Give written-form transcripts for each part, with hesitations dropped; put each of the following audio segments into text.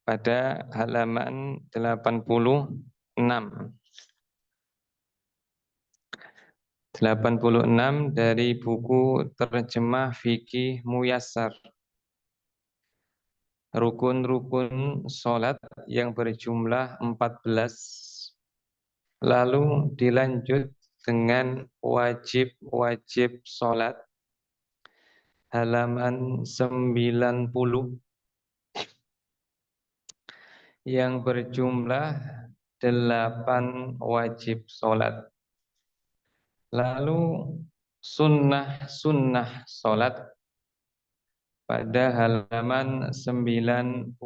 pada halaman 86. 86 dari buku terjemah Fikih Muyassar. Rukun-rukun sholat yang berjumlah 14. Lalu dilanjut dengan wajib-wajib sholat halaman 90 yang berjumlah 8 wajib sholat. Lalu sunnah-sunnah sholat pada halaman 93.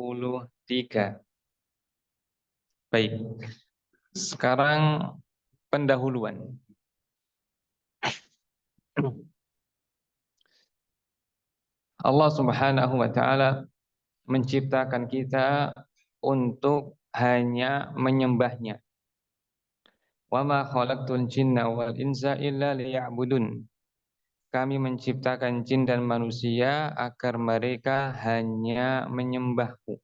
Baik, sekarang pendahuluan. Allah Subhanahu wa ta'ala menciptakan kita untuk hanya menyembahnya. Wa ma khalaqtul jinna wal insa illa liya'budun. Kami menciptakan jin dan manusia agar mereka hanya menyembahku.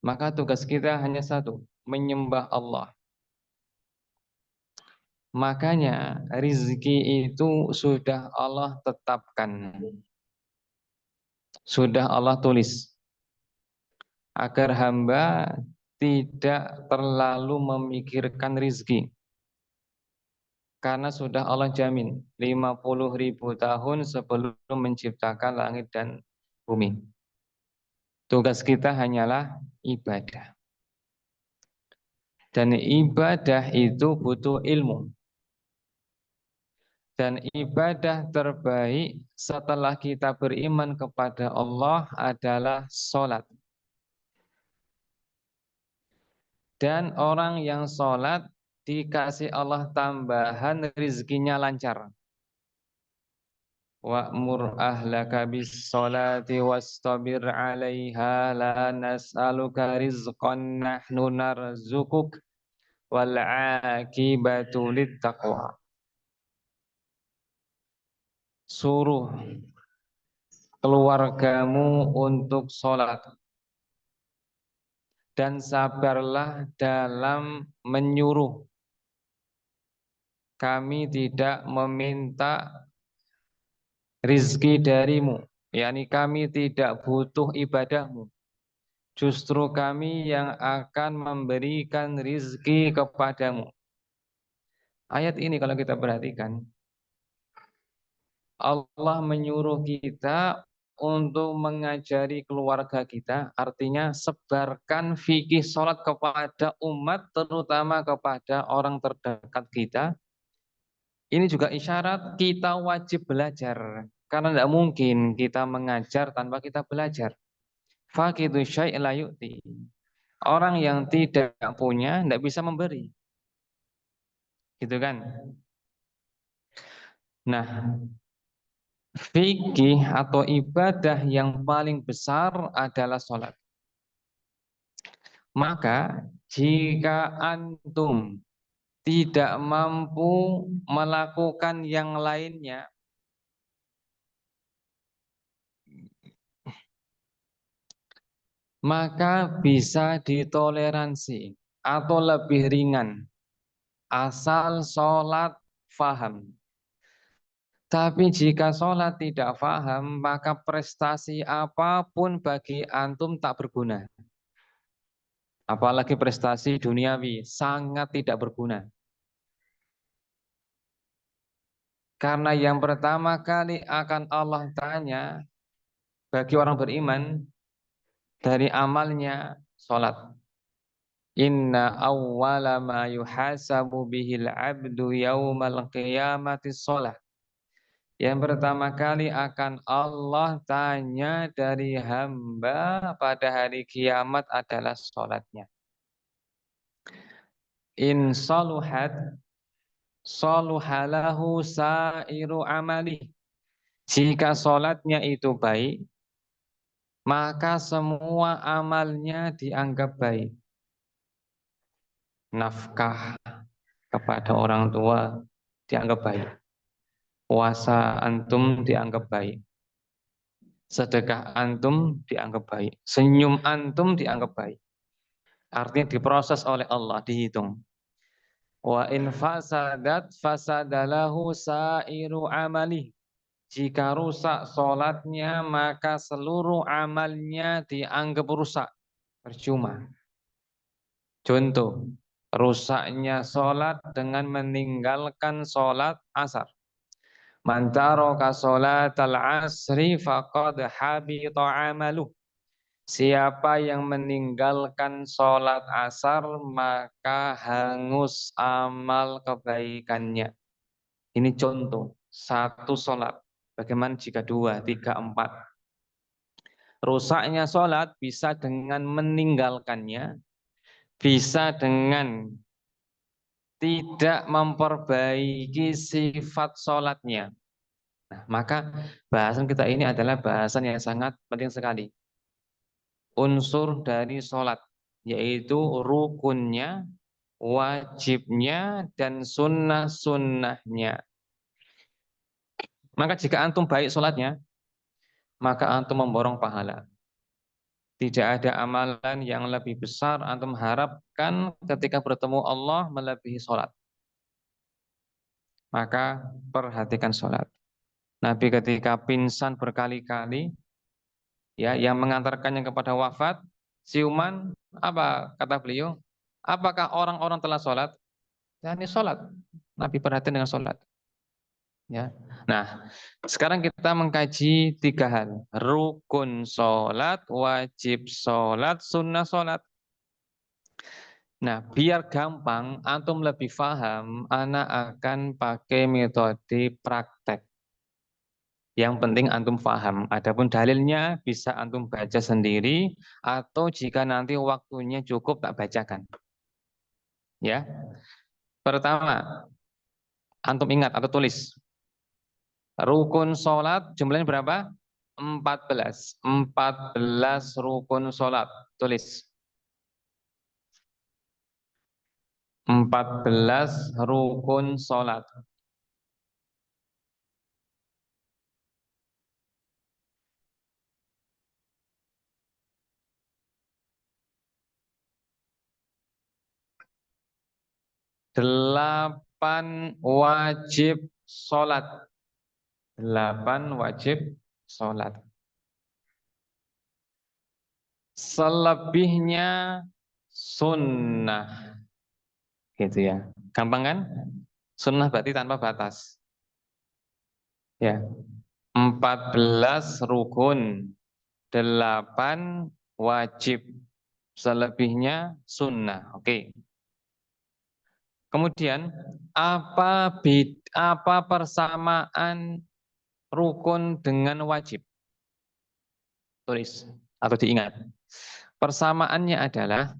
Maka tugas kita hanya satu, menyembah Allah. Makanya rizki itu sudah Allah tetapkan, sudah Allah tulis, agar hamba tidak terlalu memikirkan rizki. Karena sudah Allah jamin 50.000 tahun sebelum menciptakan langit dan bumi. Tugas kita hanyalah ibadah. Dan ibadah itu butuh ilmu. Dan ibadah terbaik setelah kita beriman kepada Allah adalah sholat. Dan orang yang sholat dikasih Allah tambahan rizkinya lancar. Wa'mur ahlaka bis sholati wastabir 'alaiha la nas'aluka rizqan nahnu narzuquk wal 'aqibatu littaqwa. Suruh keluargamu untuk sholat dan sabarlah dalam menyuruh. Kami tidak meminta rizki darimu, yakni kami tidak butuh ibadahmu. Justru kami yang akan memberikan rizki kepadamu. Ayat ini kalau kita perhatikan, Allah menyuruh kita untuk mengajari keluarga kita, artinya sebarkan fikih sholat kepada umat, terutama kepada orang terdekat kita. Ini juga isyarat kita wajib belajar, karena tidak mungkin kita mengajar tanpa kita belajar. Faqidu syai' la yu'ti. Orang yang tidak punya tidak bisa memberi, gitu kan? Nah, fikih atau ibadah yang paling besar adalah sholat. Maka jika antum tidak mampu melakukan yang lainnya, maka bisa ditoleransi atau lebih ringan, asal sholat faham. Tapi jika sholat tidak faham, maka prestasi apapun bagi antum tak berguna. Apalagi prestasi duniawi, sangat tidak berguna. Karena yang pertama kali akan Allah tanya bagi orang beriman dari amalnya sholat. Inna awwala ma yuhasabu bihil abdu yawmal qiyamati sholat. Yang pertama kali akan Allah tanya dari hamba pada hari kiamat adalah sholatnya. In saluhat saluhalahu sa'iru amali. Jika sholatnya itu baik, maka semua amalnya dianggap baik. Nafkah kepada orang tua dianggap baik. Puasa antum dianggap baik. sedekah antum dianggap baik, senyum antum dianggap baik. Artinya diproses oleh Allah, dihitung. Wa in fasadat fasadalahu sairu amali. Jika rusak sholatnya, maka seluruh amalnya dianggap rusak, percuma. Contoh, rusaknya sholat dengan meninggalkan sholat asar. Man taraka sholatal asri faqad habita amaluh. Siapa yang meninggalkan sholat asar, maka hangus amal kebaikannya. Ini contoh, satu sholat. Bagaimana jika dua, tiga, empat? Rusaknya sholat bisa dengan meninggalkannya, bisa dengan tidak memperbaiki sifat sholatnya. Nah, maka bahasan kita ini adalah bahasan yang sangat penting sekali. Unsur dari sholat, yaitu rukunnya, wajibnya, dan sunnah-sunnahnya. Maka jika antum baik sholatnya, maka antum memborong pahala. Tidak ada amalan yang lebih besar antum harapkan ketika bertemu Allah melebihi sholat. Maka perhatikan sholat. Nabi ketika pingsan berkali-kali, ya, yang mengantarkannya kepada wafat, siuman, apa kata beliau? Apakah orang-orang telah sholat? Ya, ini sholat. Nabi perhatian dengan sholat. Ya. Nah, sekarang kita mengkaji tiga hal. Rukun sholat, wajib sholat, sunnah sholat. Nah, biar gampang, antum lebih paham, anak akan pakai metode praktek. Yang penting antum paham. Adapun dalilnya bisa antum baca sendiri, atau jika nanti waktunya cukup tak bacakan. Ya. Pertama, antum ingat atau tulis. Rukun sholat jumlahnya berapa? 14. 14 rukun sholat. Tulis. 14 rukun sholat. Delapan wajib sholat. 8 wajib sholat. Selebihnya sunnah. Gitu ya. Gampang kan? Sunnah berarti tanpa batas. Ya. 14 rukun, 8 wajib, selebihnya sunnah. Oke. Kemudian apa persamaan rukun dengan wajib? Tulis atau diingat. Persamaannya adalah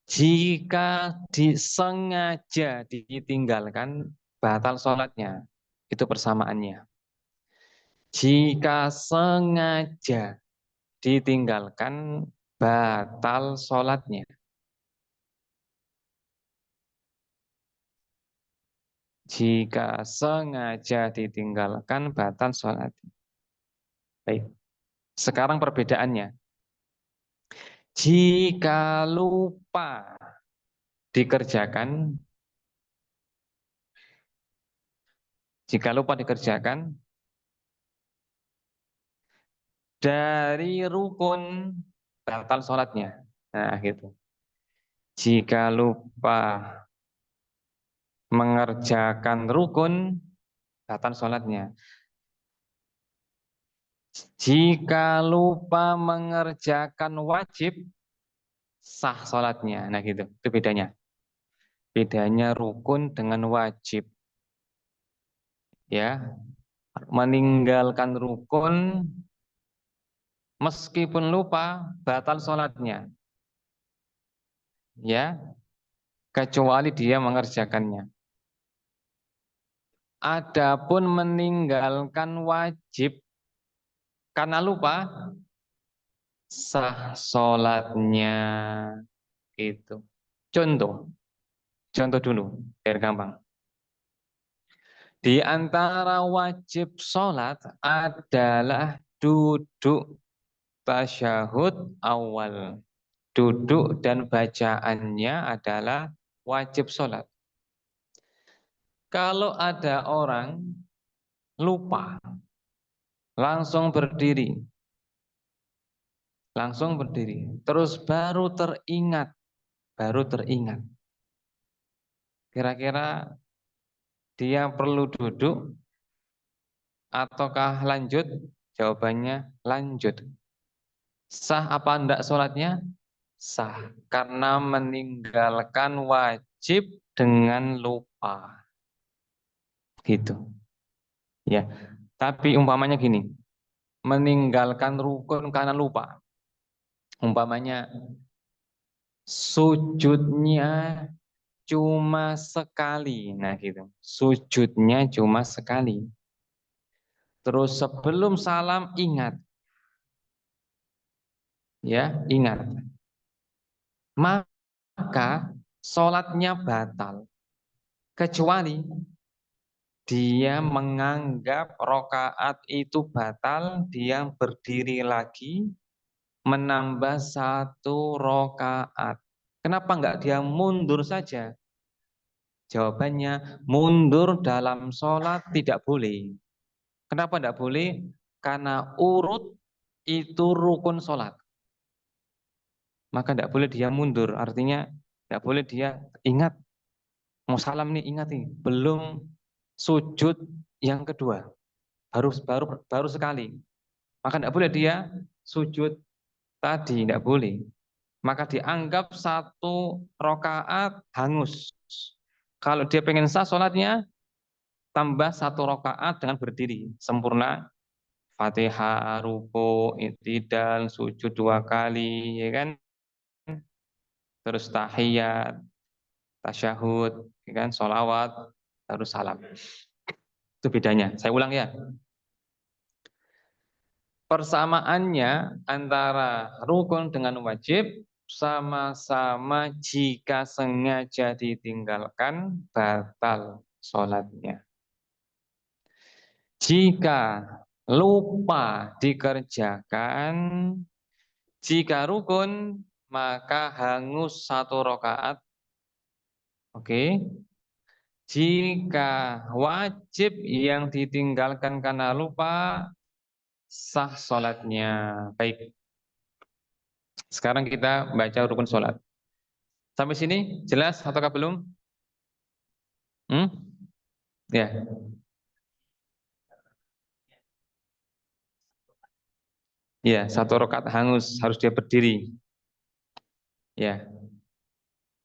jika disengaja ditinggalkan, batal sholatnya. Itu persamaannya. Jika sengaja ditinggalkan, batal sholatnya. Jika sengaja ditinggalkan, batal sholatnya. Baik. Sekarang perbedaannya. Jika lupa dikerjakan, dari rukun, batal sholatnya. Nah, gitu. Jika lupa mengerjakan rukun, batal sholatnya. Jika lupa mengerjakan wajib, sah sholatnya. Nah gitu, itu bedanya. Bedanya rukun dengan wajib. Ya, meninggalkan rukun meskipun lupa, batal sholatnya. Ya, kecuali dia mengerjakannya. Adapun meninggalkan wajib karena lupa, sah sholatnya. Itu. Contoh dulu, biar gampang. Di antara wajib sholat adalah duduk tasyahud awal. Duduk dan bacaannya adalah wajib sholat. Kalau ada orang lupa, langsung berdiri, terus baru teringat. Kira-kira dia perlu duduk ataukah lanjut? Jawabannya lanjut. Sah apa enggak sholatnya? Sah, karena meninggalkan wajib dengan lupa. Gitu. Ya. Tapi umpamanya gini, meninggalkan rukun karena lupa. Umpamanya sujudnya cuma sekali. Nah gitu. Sujudnya cuma sekali. Terus sebelum salam ingat. Ya, ingat. Maka sholatnya batal. Kecuali dia menganggap rokaat itu batal, dia berdiri lagi menambah 1 rokaat. Kenapa enggak dia mundur saja? Jawabannya, mundur dalam sholat tidak boleh. Kenapa tidak boleh? Karena urut itu rukun sholat. Maka tidak boleh dia mundur. Artinya tidak boleh dia ingat, mau salam nih, ingat nih, belum sujud yang kedua. Baru sekali. Maka tidak boleh dia sujud tadi, tidak boleh. Maka dianggap 1 rokaat hangus. Kalau dia pengen sah sholatnya, tambah 1 rokaat dengan berdiri sempurna, Fatihah, ruku, i'tidal, sujud 2 kali, ya kan? Terus tahiyat, tasyahud, ya kan? Sholawat, terus salam. Itu bedanya. Saya ulang ya. Persamaannya antara rukun dengan wajib sama-sama jika sengaja ditinggalkan batal sholatnya. Jika lupa dikerjakan, jika rukun maka hangus 1 rokaat. Oke. Jika wajib yang ditinggalkan karena lupa, sah sholatnya. Baik. Sekarang kita baca rukun sholat. Sampai sini jelas ataukah belum? Ya. Ya, 1 rokaat hangus, harus dia berdiri. Ya,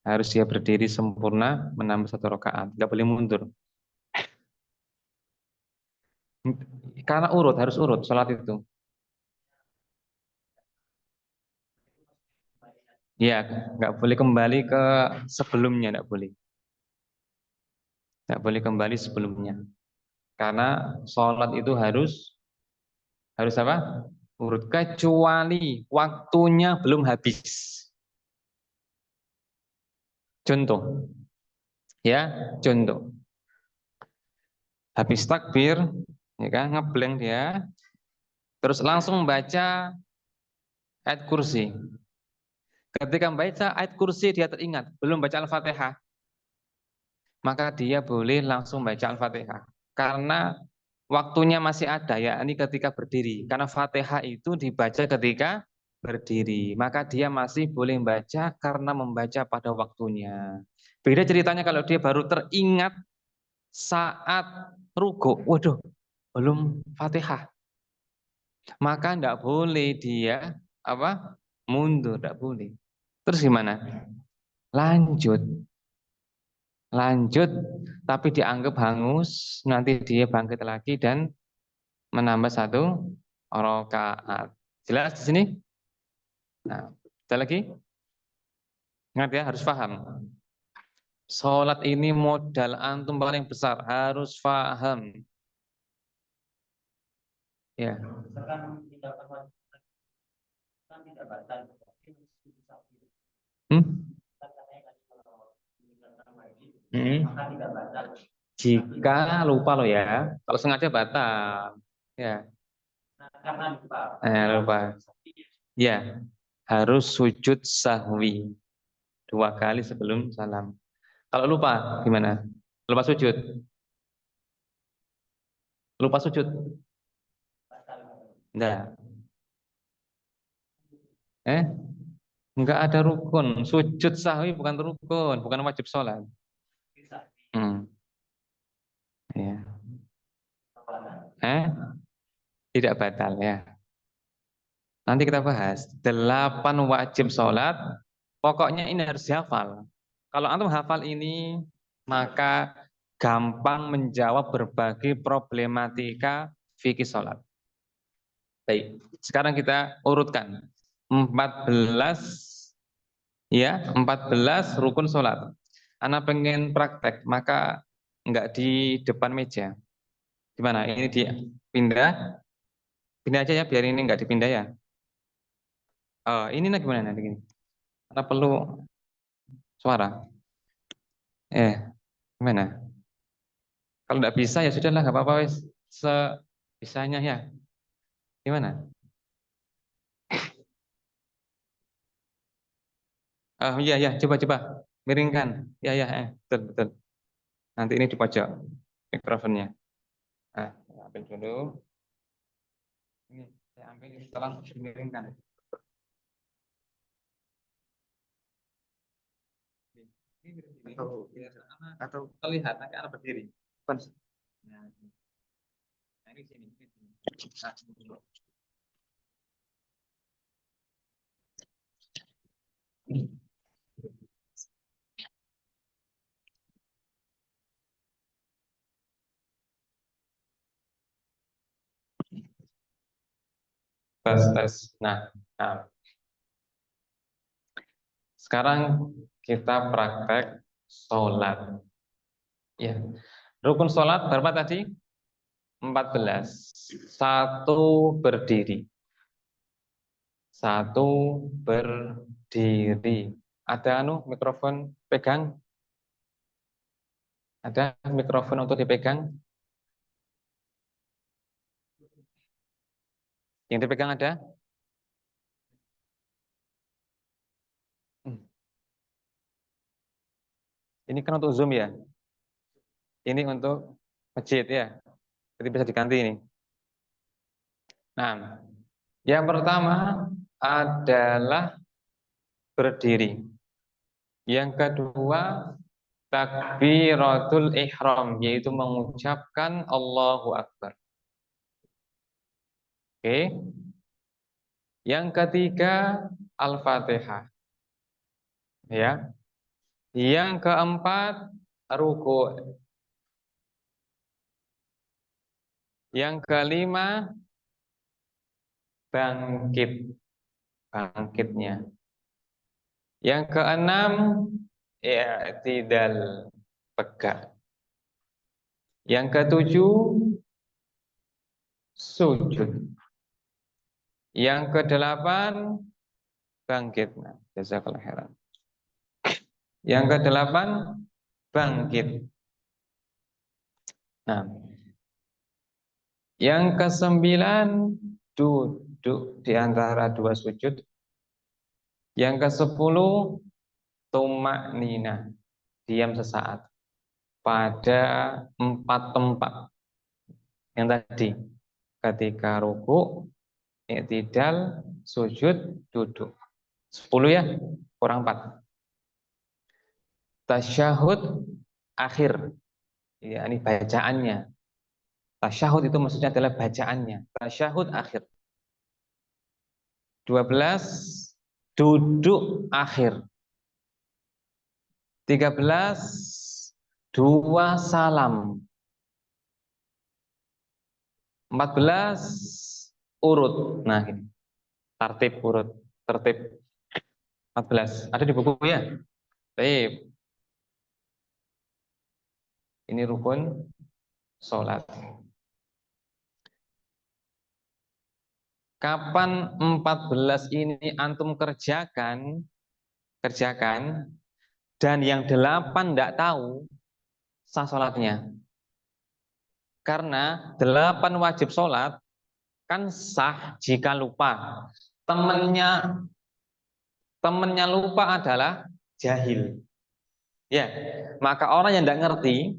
harus dia berdiri sempurna menambah 1 rokaat, nggak boleh mundur. Karena harus urut sholat itu. Ya, nggak boleh kembali ke sebelumnya, nggak boleh. Nggak boleh kembali sebelumnya. Karena sholat itu harus apa? Urut, kecuali waktunya belum habis. Contoh, ya, contoh. Habis takbir, ya kan, ngeblank dia, terus langsung baca ayat kursi. Ketika membaca ayat kursi dia teringat belum baca Al-Fatihah, maka dia boleh langsung baca Al-Fatihah. Karena waktunya masih ada, ya, ini ketika berdiri. Karena Fatihah itu dibaca ketika berdiri, maka dia masih boleh membaca karena membaca pada waktunya. Beda ceritanya kalau dia baru teringat saat ruku, waduh, belum Fatihah, maka tidak boleh dia apa? Mundur, tidak boleh. Terus gimana? Lanjut, lanjut, tapi dianggap hangus, nanti dia bangkit lagi dan menambah 1 rokaat. Jelas di sini? Nah, kita lagi, ingat ya, harus paham. Sholat ini modal antum paling besar, harus paham. Ya. Hmm? Hmm. Jika lupa loh ya, kalau sengaja batal. Ya. Lupa. Ya, harus sujud sahwi 2 kali sebelum salam. Kalau lupa gimana? Lupa sujud. Lupa sujud. Enggak. Eh? Enggak ada rukun. Sujud sahwi bukan rukun, bukan wajib sholat. Hmm. Ya. Eh? Tidak batal ya. Nanti kita bahas 8 wajib sholat. Pokoknya ini harus dihafal. Kalau antum hafal ini, maka gampang menjawab berbagai problematika fikih sholat. Baik, sekarang kita urutkan 14 ya, 14 rukun sholat. Anak pengen praktek, maka enggak di depan meja. Gimana? Ini dia pindah, pindah aja ya, biar ini enggak dipindah ya. Oh, ini nah gimana nanti gini? Karena perlu suara. Gimana? Kalau enggak bisa ya sudahlah, enggak apa-apa wes. Sebisanya ya. Gimana? Oh iya ya, coba miringkan. Ya ya, betul betul. Nanti ini di pojok mikrofonnya. Ah, ambil dulu. Ini saya ambil setelah dimiringkan. Ini berdiri. Atau terlihat nanti anak berdiri. Nah, ini sini. Nah, tes. Nah, sekarang kita praktek sholat. Ya, rukun sholat berapa tadi? 14. Satu berdiri. Satu berdiri. Ada mikrofon pegang? Ada mikrofon untuk dipegang? Yang dipegang ada? Hmm. Ini kan untuk Zoom ya? Ini untuk masjid ya? Jadi bisa diganti ini. Nah, yang pertama adalah berdiri. Yang kedua, takbiratul ihram, yaitu mengucapkan Allahu Akbar. Oke. Yang ketiga, Al-Fatihah. Ya. Yang keempat, ruku. Yang kelima, bangkit. Bangkitnya. Yang keenam, i'tidal, tegak. Yang ketujuh, sujud. Yang kedelapan, bangkit. Nah, jazakallahu khairan. Yang kedelapan, bangkit. Nah, yang kesembilan, duduk di antara dua sujud. Yang kesepuluh, tumak nina, diam sesaat pada 4 tempat. Yang tadi, ketika ruku, i'tidal, sujud, duduk. 10 ya, kurang 4. Tasyahud akhir, ya, ini bacaannya. Tasyahud itu maksudnya adalah bacaannya. Tasyahud akhir. 12, duduk akhir. 13, dua salam. 14, urut. Nah, ini tertib urut, tertib. 14. Ada di buku ya? Baik. Ini rukun sholat. Kapan 14 ini antum kerjakan, dan yang 8 tidak tahu, sah sholatnya. Karena 8 wajib sholat kan sah jika lupa. Temennya lupa adalah jahil. Ya, maka orang yang tidak ngerti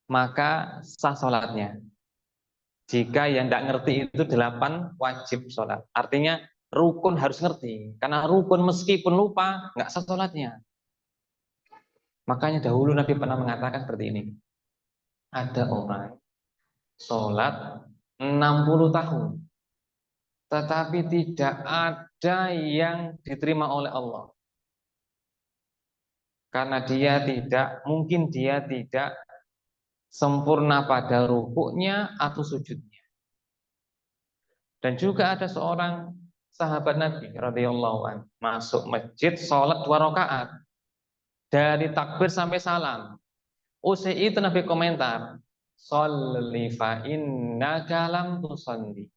maka sah sholatnya. Jika yang tidak ngerti itu 8 wajib sholat. Artinya rukun harus ngerti. Karena rukun meskipun lupa nggak sah sholatnya. Makanya dahulu Nabi pernah mengatakan seperti ini. Ada orang sholat 60 tahun. Tetapi tidak ada yang diterima oleh Allah. Karena mungkin dia tidak sempurna pada rukuknya atau sujudnya. Dan juga ada seorang sahabat Nabi radhiyallahu anhu masuk masjid sholat 2 rakaat dari takbir sampai salam. Usai itu Nabi komentar, "Sholli fa innaka lam tusalli."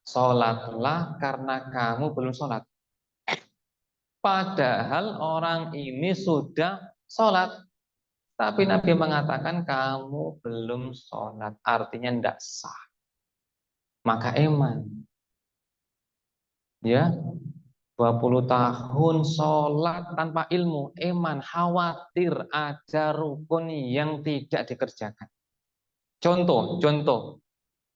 Sholatlah karena kamu belum sholat. Padahal orang ini sudah sholat. Tapi Nabi mengatakan kamu belum sholat. Artinya tidak sah. Maka eman. Ya, 20 tahun sholat tanpa ilmu. Eman, khawatir ada rukun yang tidak dikerjakan. Contoh.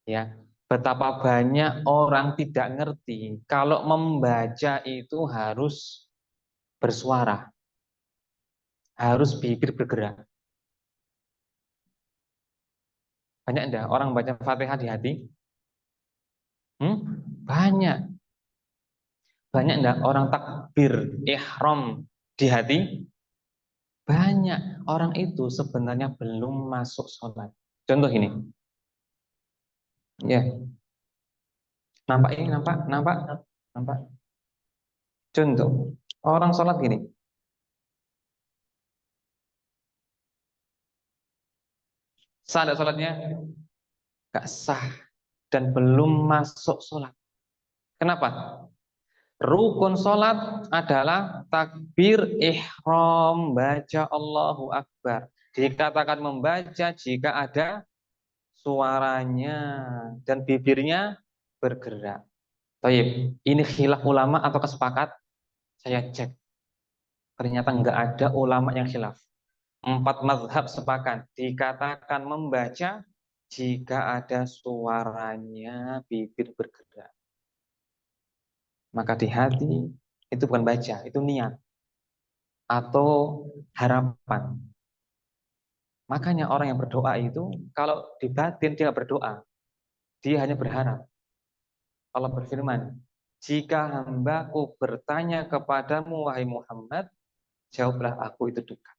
Ya, betapa banyak orang tidak ngerti kalau membaca itu harus bersuara, harus bibir bergerak. Banyak enggak orang baca Fatihah di hati? Banyak. Banyak enggak orang takbir ihram di hati? Banyak. Orang itu sebenarnya belum masuk sholat. Contoh ini. Ya, nampak ini, nampak. Contoh, orang sholat gini. Sah enggak sholatnya? Enggak sah dan belum masuk sholat. Kenapa? Rukun sholat adalah takbir ihram, baca Allahu Akbar. Dikatakan membaca jika ada suaranya dan bibirnya bergerak. Baik, ini khilaf ulama atau kesepakat? Saya cek. Ternyata enggak ada ulama yang khilaf. 4 mazhab sepakat. Dikatakan membaca jika ada suaranya, bibir bergerak. Maka di hati itu bukan baca, itu niat atau harapan. Makanya orang yang berdoa itu kalau di batin dia berdoa, dia hanya berharap. Allah berfirman, "Jika hambaku bertanya kepadamu wahai Muhammad, jawablah aku itu dekat.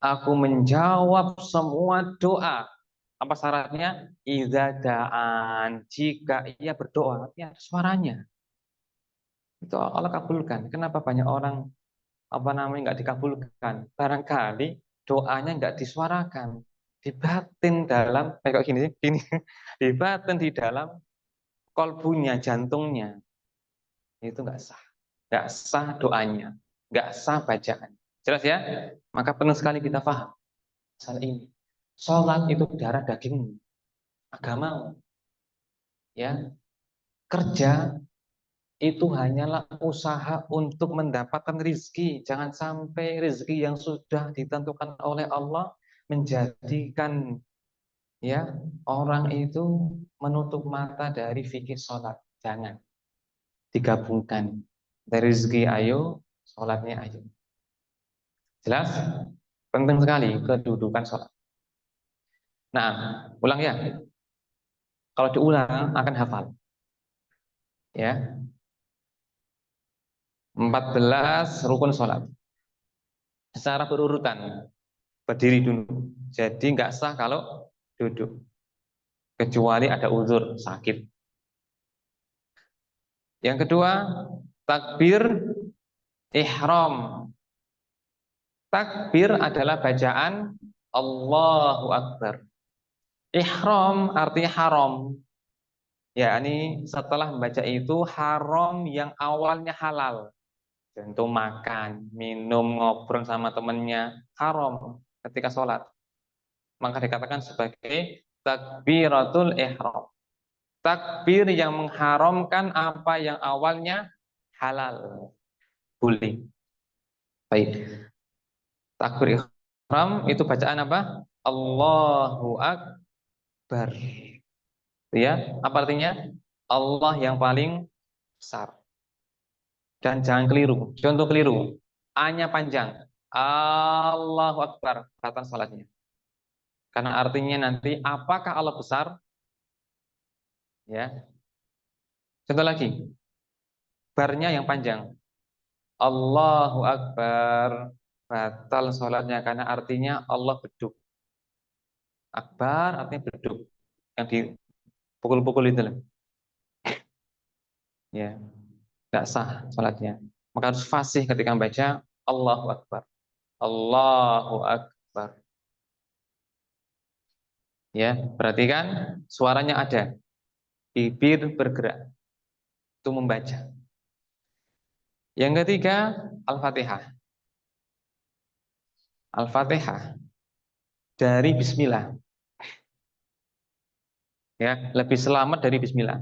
Aku menjawab semua doa." Apa syaratnya? Idza da'an, jika ia berdoa, artinya ada suaranya. Itu Allah kabulkan. Kenapa banyak orang nggak dikabulkan? Barangkali doanya nggak disuarakan, dibatin dalam kayak gini, dibatin di dalam kolbunya, jantungnya, itu nggak sah doanya, nggak sah bacaan. Jelas ya? Maka penting sekali kita paham soal ini. Sholat itu darah daging agama, ya. Kerja itu hanyalah usaha untuk mendapatkan rizki. Jangan sampai rizki yang sudah ditentukan oleh Allah menjadikan ya orang itu menutup mata dari fikih sholat. Jangan digabungkan. Dari rizki ayo, sholatnya ayo. Jelas? Penting sekali kedudukan sholat. Nah, ulang ya. Kalau diulang akan hafal. Ya, 14 rukun sholat. Secara berurutan. Berdiri dulu. Jadi nggak sah kalau duduk. Kecuali ada uzur, sakit. Yang kedua, takbir ihram. Takbir adalah bacaan Allahu Akbar. Ihram artinya haram. Ya, ini setelah membaca itu haram yang awalnya halal. Tentu makan, minum, ngobrol sama temannya haram ketika sholat. Maka dikatakan sebagai takbiratul ihram. Takbir yang mengharamkan apa yang awalnya halal. Boleh. Baik. Takbir ihram itu bacaan apa? Allahu Akbar. Ya, apa artinya? Allah yang paling besar. Dan jangan keliru. Contoh keliru. A-nya panjang. Allahu Akbar. Batal salatnya. Karena artinya nanti apakah Allah besar? Ya. Contoh lagi. Barnya yang panjang. Allahu Akbar. Batal salatnya karena artinya Allah beduk. Akbar artinya beduk. Yang dipukul-pukul itu lah. Ya. Tidak sah salatnya. Maka harus fasih ketika membaca Allahu Akbar. Allahu Akbar. Ya, perhatikan suaranya ada, bibir bergerak, itu membaca. Yang ketiga, Al-Fatihah. Al-Fatihah dari Bismillah. Ya, lebih selamat dari Bismillah.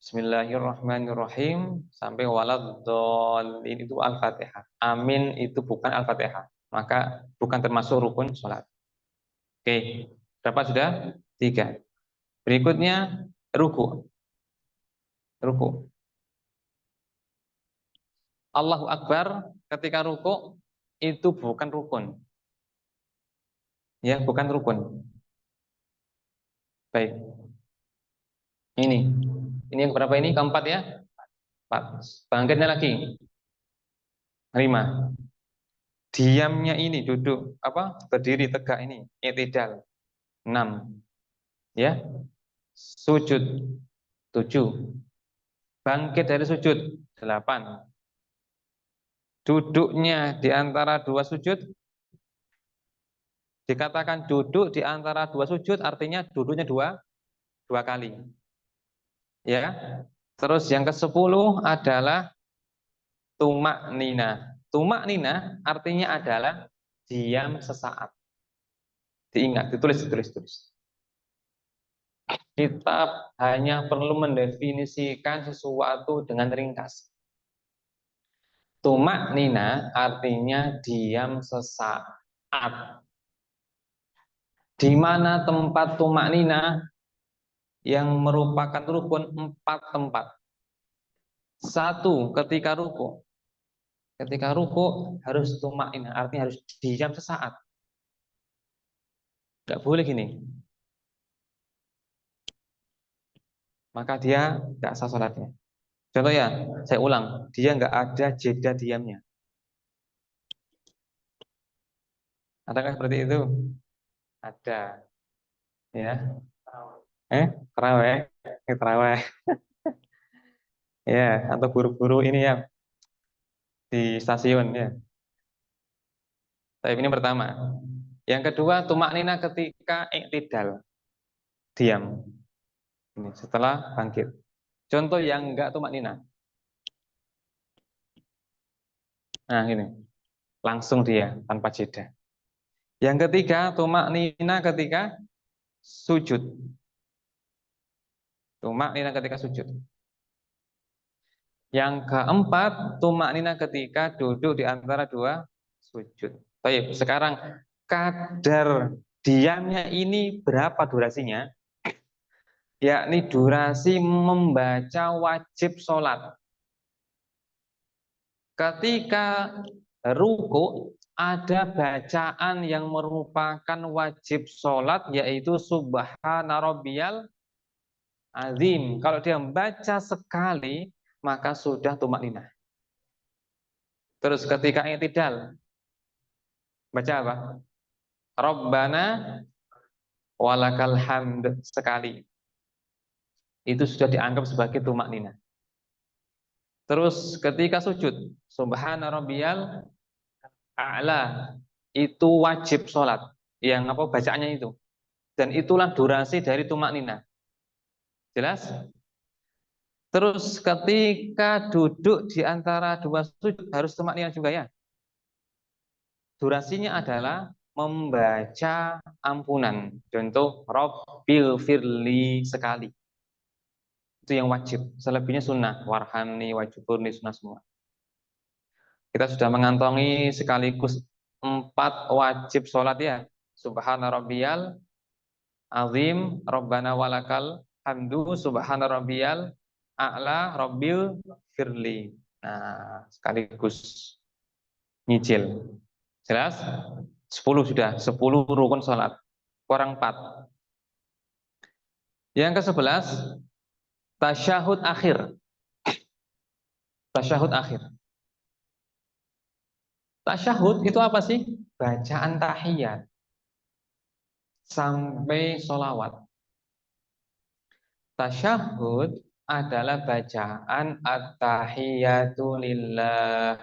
Bismillahirrahmanirrahim sampai waladhdallin itu Al-Fatihah. Amin itu bukan Al-Fatihah. Maka bukan termasuk rukun sholat. Oke, berapa sudah? 3. Berikutnya ruku. Ruku. Allahu Akbar ketika ruku itu bukan rukun. Ya, bukan rukun. Baik. Ini. Ini yang berapa ini? Keempat ya? 4. Bangkitnya lagi. 5. Diamnya ini duduk apa? Berdiri tegak ini, i'tidal. 6. Ya. Sujud. 7. Bangkit dari sujud. 8. Duduknya di antara dua sujud. Dikatakan duduk di antara dua sujud artinya duduknya dua kali. Ya. Terus yang ke-10 adalah tumak nina. Tumak nina artinya adalah diam sesaat. Diingat, ditulis. Kita hanya perlu mendefinisikan sesuatu dengan ringkas. Tumak nina artinya diam sesaat. Di mana tempat tumak nina yang merupakan rukun 4 tempat. 1, ketika ruku. Ketika ruku harus tumak nina, artinya harus diam sesaat. Nggak boleh gini. Maka dia nggak sah sholatnya. Contoh ya, saya ulang, dia nggak ada jeda diamnya. Adakah seperti itu? Ada, ya. Terawih, terawih, ya. Atau buru-buru ini ya di stasiun ya. Tapi ini pertama. Yang kedua, tumak nina ketika iktidal, diam. Ini setelah bangkit. Contoh yang enggak tumak nina. Nah, ini langsung dia tanpa jeda. Yang ketiga, tumak nina ketika sujud. Tumak nina ketika sujud. Yang keempat, tumak nina ketika duduk di antara dua sujud. Baik, sekarang kadar diamnya ini berapa durasinya? Yakni durasi membaca wajib sholat. Ketika ruku ada bacaan yang merupakan wajib sholat yaitu subhana rabbiyal azim. Kalau dia membaca sekali maka sudah tumak ninah. Terus ketika i'tidal baca apa? Rabbana walakal hamd sekali. Itu sudah dianggap sebagai tumak ninah. Terus ketika sujud subhana rabbiyal a'la itu wajib sholat. Yang apa bacaannya itu. Dan itulah durasi dari tumak ninah. Jelas? Terus ketika duduk di antara dua sujud harus tumak ninah juga ya. Durasinya adalah membaca ampunan. Contoh Rabbil firli sekali. Itu yang wajib. Selebihnya sunnah. Warhamni, wajiburni, sunnah semua. Kita sudah mengantongi sekaligus 4 wajib sholat ya. Subhana rabbiyal azim, Rabbana walakal hamdu, subhana rabbiyal a'la, rabbil firli. Nah, sekaligus nyicil. Jelas? 10 sudah, 10 rukun sholat. Kurang 4. Yang ke-11, tasyahud akhir. Tasyahud akhir. Tasyahud itu apa sih? Bacaan tahiyat sampai sholawat. Tasyahud adalah bacaan at-tahiyatu lillah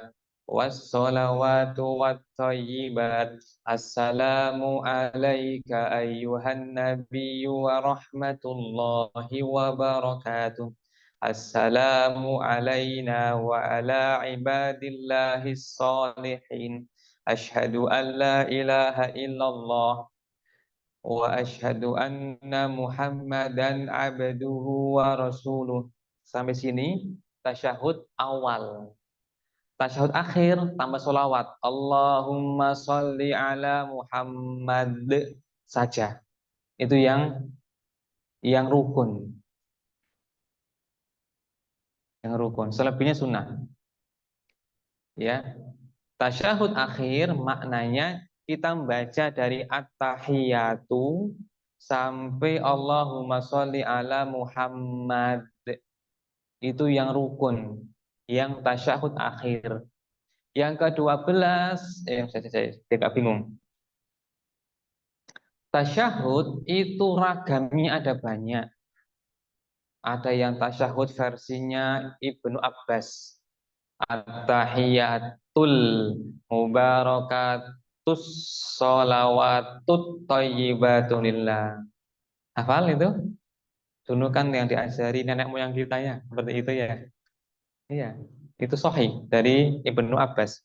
wassalawatu wattayyibat. Assalamu alayka ayyuhan nabiyyu wa rahmatullahi wa barakatuh. Assalamu alayna wa ala ibadillahis salihin. Ashhadu an la ilaha illallah wa asyhadu anna Muhammadan abduhu wa rasuluh. Sampai sini tasyahud awal. Tasyahud akhir tambah sholawat. Allahumma sholli ala Muhammad saja. Itu yang rukun. Yang rukun. Selebihnya sunnah. Ya. Tasyahud akhir maknanya kita membaca dari at-tahiyatu sampai Allahumma sholli ala Muhammad. Itu yang rukun, yang tasyahud akhir. Yang ke-12, saya tidak bingung. Tasyahud itu ragamnya ada banyak. Ada yang tasyahud versinya Ibnu Abbas. At-tahiyatul mubarakatus sholawatut thayyibatulillah. Hafal itu? Dulu kan yang diajari nenek moyang kita ya, seperti itu ya. Iya, itu sahih dari Ibnu Abbas.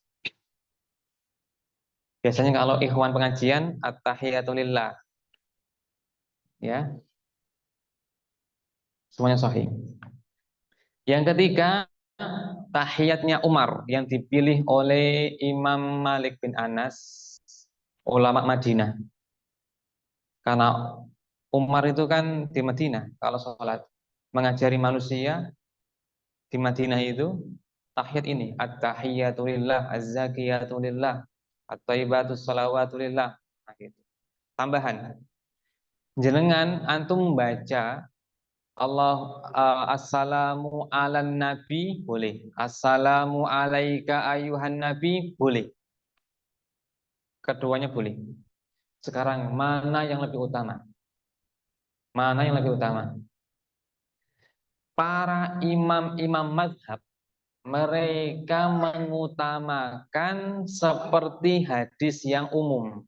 Biasanya kalau ikhwan pengajian at-tahiyatulillah ya, semuanya sahih. Yang ketiga, tahiyatnya Umar yang dipilih oleh Imam Malik bin Anas, ulama Madinah. Karena Umar itu kan di Madinah kalau sholat, mengajari manusia di Madinah itu tahiyat ini at-tahiyatulillah, az-zakiyatulillah, at-thayyibatus shalawatulillah. Nah, gitu. Tambahan, jenengan antum baca Allah assalamu ala nabi boleh, assalamu alaika ayuhan nabi boleh, keduanya boleh. Sekarang mana yang lebih utama? Mana yang lebih utama? Para imam-imam madhab mereka mengutamakan seperti hadis yang umum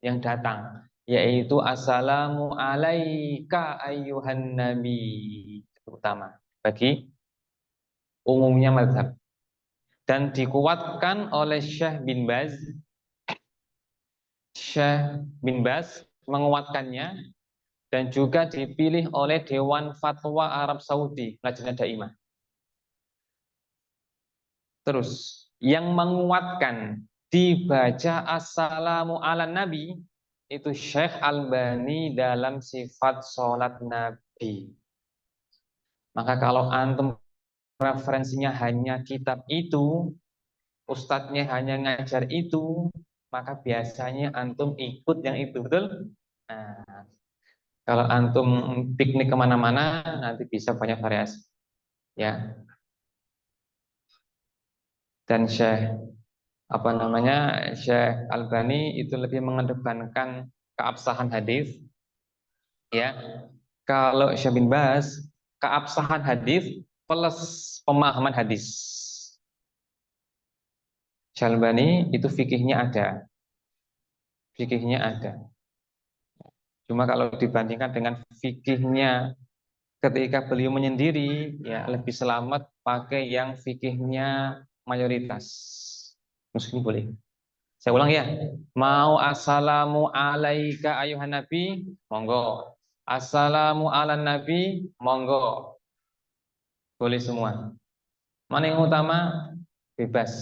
yang datang, yaitu assalamu alaika ayyuhan nabi, utama bagi umumnya mazhab, dan dikuatkan oleh Syekh bin Baz menguatkannya, dan juga dipilih oleh Dewan Fatwa Arab Saudi, Lajnah Daimah. Terus yang menguatkan dibaca assalamu ala nabi itu Syekh Albani dalam sifat sholat Nabi. Maka kalau antum referensinya hanya kitab itu, ustadznya hanya ngajar itu, maka biasanya antum ikut yang itu, betul? Nah, kalau antum piknik kemana-mana, nanti bisa banyak variasi, ya. Dan Syekh Albani itu lebih mengedepankan keabsahan hadis, ya. Kalau Syekh bin Baz, keabsahan hadis plus pemahaman hadis. Syekh Albani itu fikihnya ada. Cuma kalau dibandingkan dengan fikihnya ketika beliau menyendiri, ya lebih selamat pakai yang fikihnya mayoritas. Meskipun boleh. Saya ulang ya. Mau assalamu alaika ayuhan nabi, monggo. Assalamu ala nabi, monggo. Boleh semua. Mana yang utama? Bebas.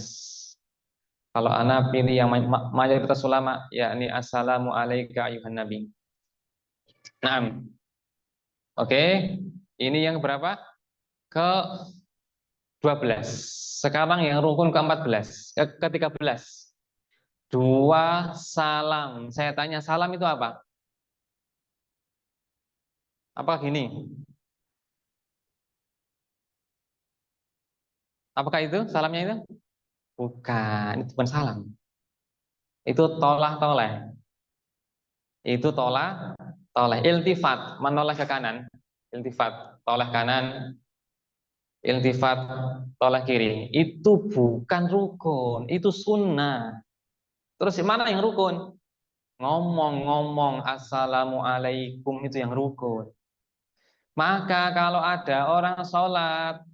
Kalau ana pilih yang mayoritas ulama, yakni assalamu alayka ayuhan nabi. Naam. Oke. Ini yang berapa? Ke 12. Sekarang yang rukun ke-14, ke-13. Dua salam. Saya tanya, salam itu apa? Apa gini? Apakah itu salamnya itu? Bukan, itu bukan salam. Itu tolah toleh. Itu tolah toleh. Iltifat, menoleh ke kanan. Iltifat, toleh kanan. Iltifat, toleh kiri. Itu bukan rukun, itu sunnah. Terus mana yang rukun? Ngomong-ngomong assalamualaikum itu yang rukun. Maka kalau ada orang sholat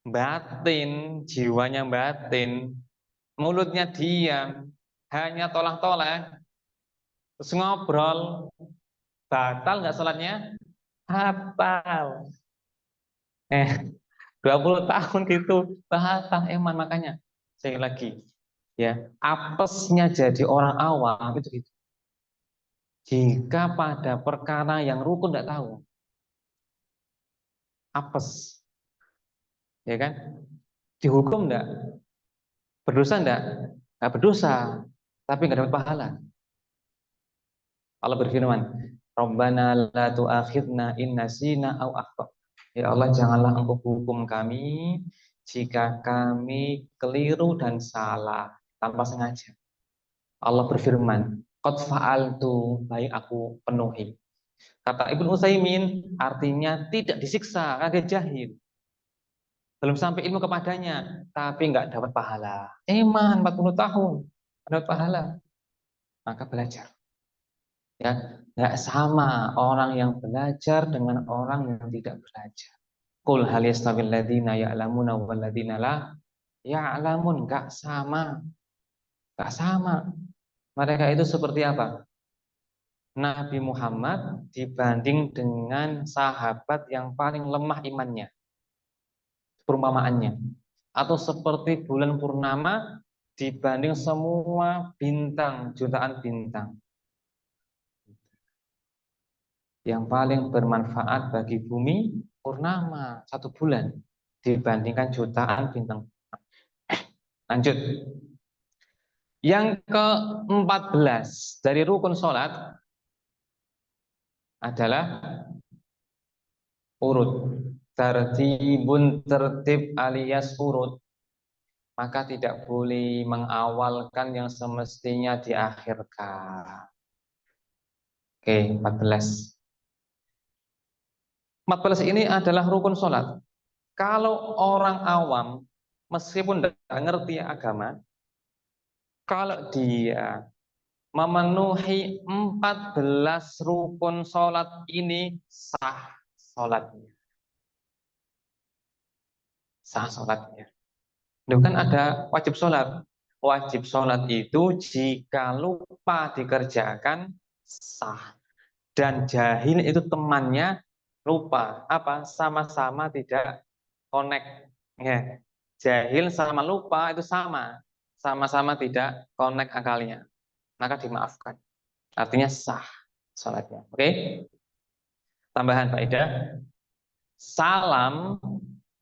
batin, jiwanya batin, mulutnya diam, hanya tolak-tolak, terus ngobrol, batal nggak sholatnya? Batal. 20 tahun gitu, batal eman. Makanya sekali lagi, ya, apesnya jadi orang awam itu gitu. Jika pada perkara yang rukun tidak tahu, apes, ya kan? Dihukum enggak? Berdosa enggak? Enggak berdosa, tapi enggak dapat pahala. Allah berfirman, Rabbana la tu'akhidna in nasina au akhtana. Ya Allah, janganlah Engkau hukum kami jika kami keliru dan salah tanpa sengaja. Allah berfirman, qad fa'altu, baik aku penuhi. Kata Ibnu Utsaimin, artinya tidak disiksa karena dia jahil. Belum sampai ilmu kepadanya, tapi nggak dapat pahala. Iman 40 tahun, dapat pahala. Maka belajar. Ya, nggak sama orang yang belajar dengan orang yang tidak belajar. Qul hal yastawil ladzina ya'lamuna wal ladzina la ya'lamun, nggak sama. Nggak sama. Mereka itu seperti apa? Nabi Muhammad dibanding dengan sahabat yang paling lemah imannya. Perumpamaannya. Atau seperti bulan purnama dibanding semua bintang, jutaan bintang. Yang paling bermanfaat bagi bumi purnama 1 bulan dibandingkan jutaan bintang. Lanjut. Yang ke-14 dari rukun sholat adalah urut. Tertibun, tertib alias urut. Maka tidak boleh mengawalkan yang semestinya diakhirkan. Oke, 14. 14 ini adalah rukun sholat. Kalau orang awam, meskipun tidak ngerti agama, kalau dia memenuhi 14 rukun sholat ini, sah sholatnya. Sah sholatnya. Itu kan ada wajib sholat. Wajib sholat itu jika lupa dikerjakan, sah. Dan jahil itu temannya lupa. Apa? Sama-sama tidak connect. Ya. Jahil sama lupa itu sama-sama tidak connect akalnya, maka dimaafkan. Artinya sah sholatnya. Oke? Tambahan faedah, salam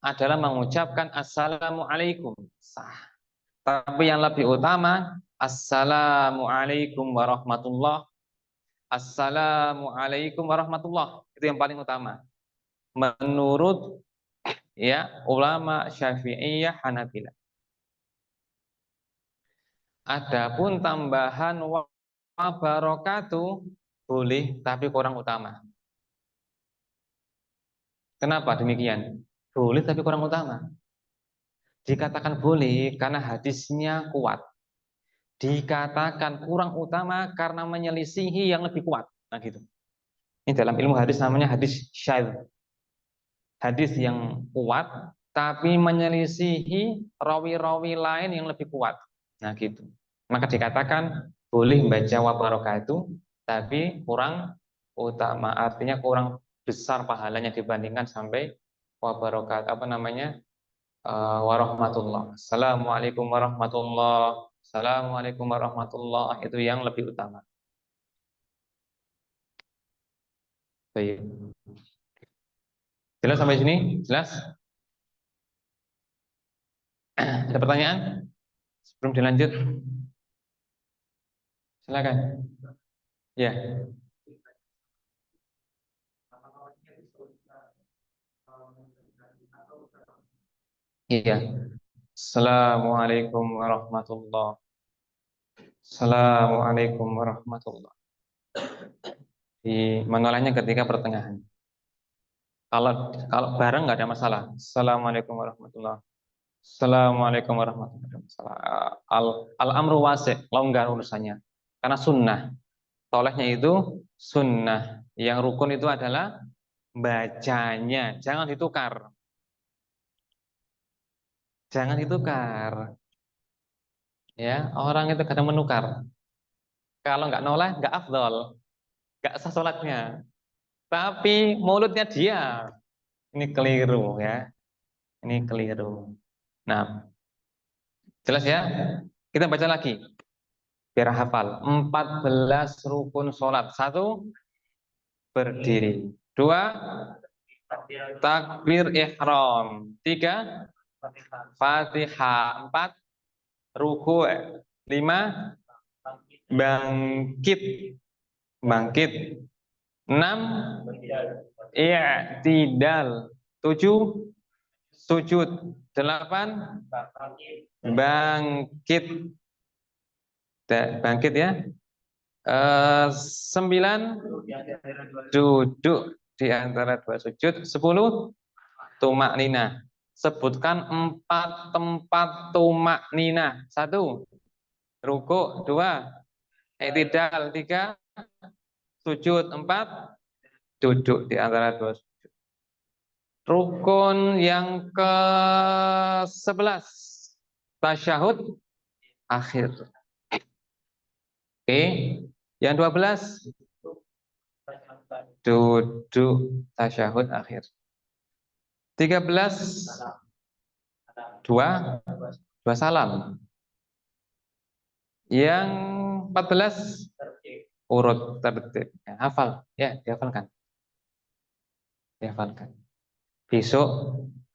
adalah mengucapkan assalamualaikum, sah. Tapi yang lebih utama, assalamualaikum warahmatullah. Assalamualaikum warahmatullah. Itu yang paling utama. Menurut ya ulama Syafi'iyah Hanabilah. Adapun tambahan wabarakatuh boleh tapi kurang utama. Kenapa demikian? Boleh tapi kurang utama. Dikatakan boleh karena hadisnya kuat. Dikatakan kurang utama karena menyelisihi yang lebih kuat. Nah gitu. Ini dalam ilmu hadis namanya hadis syadz. Hadis yang kuat tapi menyelisihi rawi-rawi lain yang lebih kuat. Nah gitu. Maka dikatakan boleh membaca wabarakatuh tapi kurang utama, artinya kurang besar pahalanya dibandingkan sampai wabarakatuh. Apa namanya? Warahmatullah. Assalamualaikum warahmatullah. Assalamualaikum warahmatullah. Itu yang lebih utama. Baik. Jelas sampai sini? Jelas? Ada pertanyaan? Sebelum dilanjut, silakan. Ya. Iya. Assalamualaikum warahmatullah. Assalamualaikum warahmatullah. Di menolaknya ketika pertengahan. Kalau kalau bareng nggak ada masalah. Assalamualaikum warahmatullah. Assalamualaikum warahmatullahi wabarakatuh. Al amru wasi', longgar urusannya. Karena sunnah. Tolehnya itu sunnah. Yang rukun itu adalah bacanya. Jangan ditukar. Jangan ditukar. Ya, orang itu kadang menukar. Kalau nggak noleh, nggak afdol, nggak sah sholatnya. Tapi mulutnya dia, ini keliru ya. Ini keliru. Nah, jelas ya? Kita baca lagi biar hafal. 14 rukun sholat. Satu, berdiri. Dua, takbir ihram. Tiga, Fatihah. Empat, ruku'. Lima, bangkit. Bangkit. Enam, i'tidal. Tujuh, sujud. Delapan, bangkit. Bangkit ya. Sembilan, duduk di antara dua sujud. 10, tumak nina. Sebutkan 4 tempat tumak nina. 1, ruku'. 2, i'tidal. 3, sujud. 4, duduk di antara dua sujud. Rukun yang ke-11, tasyahud akhir. Oke, yang 12, duduk tasyahud akhir. 13, dua salam. Yang 14, urut tertib. Ya, hafal, ya, dihafalkan. Dihafalkan. Besok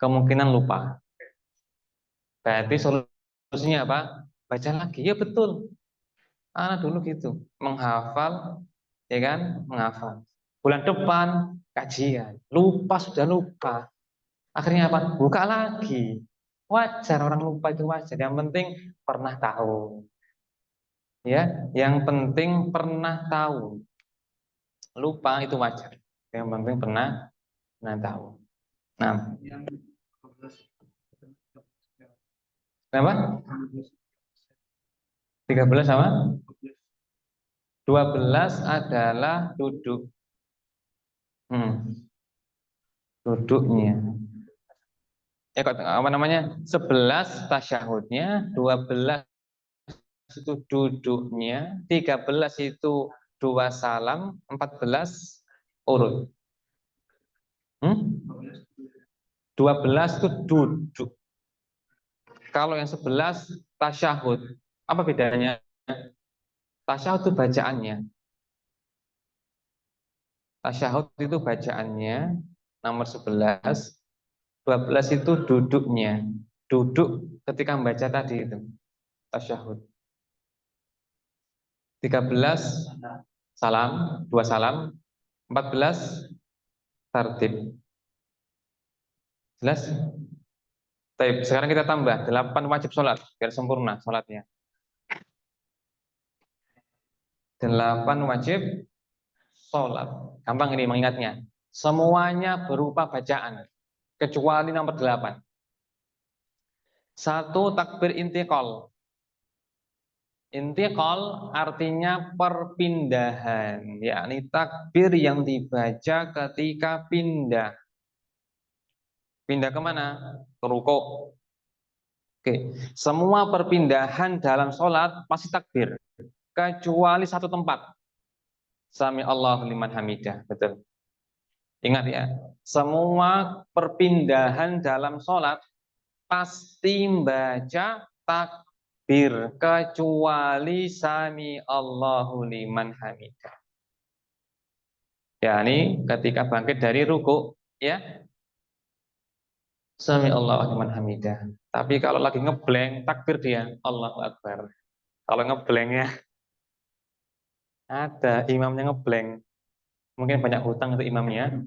kemungkinan lupa. Berarti solusinya apa? Baca lagi. Ya betul. Anak dulu gitu, menghafal, ya kan? Menghafal. Bulan depan kajian, lupa sudah lupa. Akhirnya apa? Buka lagi. Wajar orang lupa itu wajar. Yang penting pernah tahu. Ya, yang penting pernah tahu. Lupa itu wajar. Yang penting pernah tahu. Nah, kenapa? 13 sama 12 adalah duduk. Duduknya. Apa namanya? 11 tasyahudnya, 12 itu duduknya, 13 itu dua salam, 14 urut. 12 itu duduk. Kalau yang 11 tasyahud. Apa bedanya? Tasyahud itu bacaannya. Tasyahud itu bacaannya nomor 11, 12 itu duduknya. Duduk ketika membaca tadi itu. Tasyahud. 13 salam, dua salam, 14 tartib. Jelas? Baik, sekarang kita tambah 8 wajib sholat biar sempurna sholatnya. 8 wajib sholat. Gampang ini mengingatnya. Semuanya berupa bacaan kecuali nomor 8. 1, takbir intiqal. Intiqal artinya perpindahan, yakni takbir yang dibaca ketika pindah. Pindah kemana? Ke ruku'. Oke, semua perpindahan dalam sholat pasti takbir, kecuali satu tempat. Sami Allahu liman hamidah, betul. Ingat ya, semua perpindahan dalam sholat pasti membaca takbir kecuali sami Allahu liman hamidah. Ya, ini ketika bangkit dari ruku, ya, sami Allahu liman hamidah. Tapi kalau lagi ngeblank takbir dia Allahu Akbar. Kalau ngeblank ya ada imamnya ngeblank. Mungkin banyak hutang itu imamnya.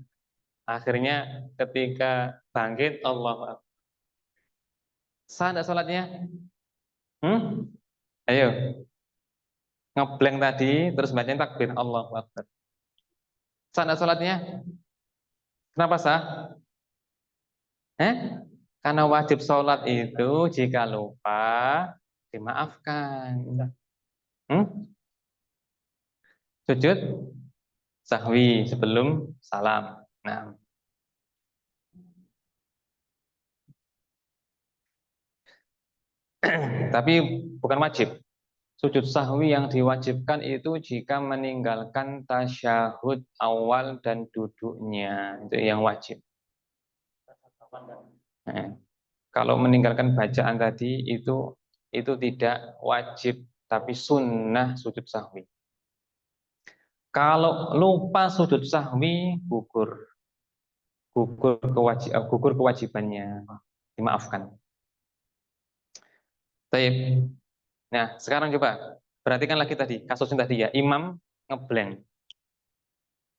Akhirnya ketika bangkit Allahu Akbar. Sah enggak sholatnya? Hmm? Ayo, ngeblank tadi terus bacanya takbir Allahu Akbar. Sah enggak sholatnya? Kenapa sah? Eh? Karena wajib sholat itu jika lupa dimaafkan. Hmm? Sujud sahwi sebelum salam. Nah, tapi bukan wajib. Sujud sahwi yang diwajibkan itu jika meninggalkan tasyahud awal dan duduknya, itu yang wajib. Nah, kalau meninggalkan bacaan tadi itu tidak wajib, tapi sunnah sujud sahwi. Kalau lupa sujud sahwi, gugur kewajibannya, dimaafkan. Baik. Nah, sekarang coba perhatikan lagi tadi kasusnya tadi ya, imam ngeblank.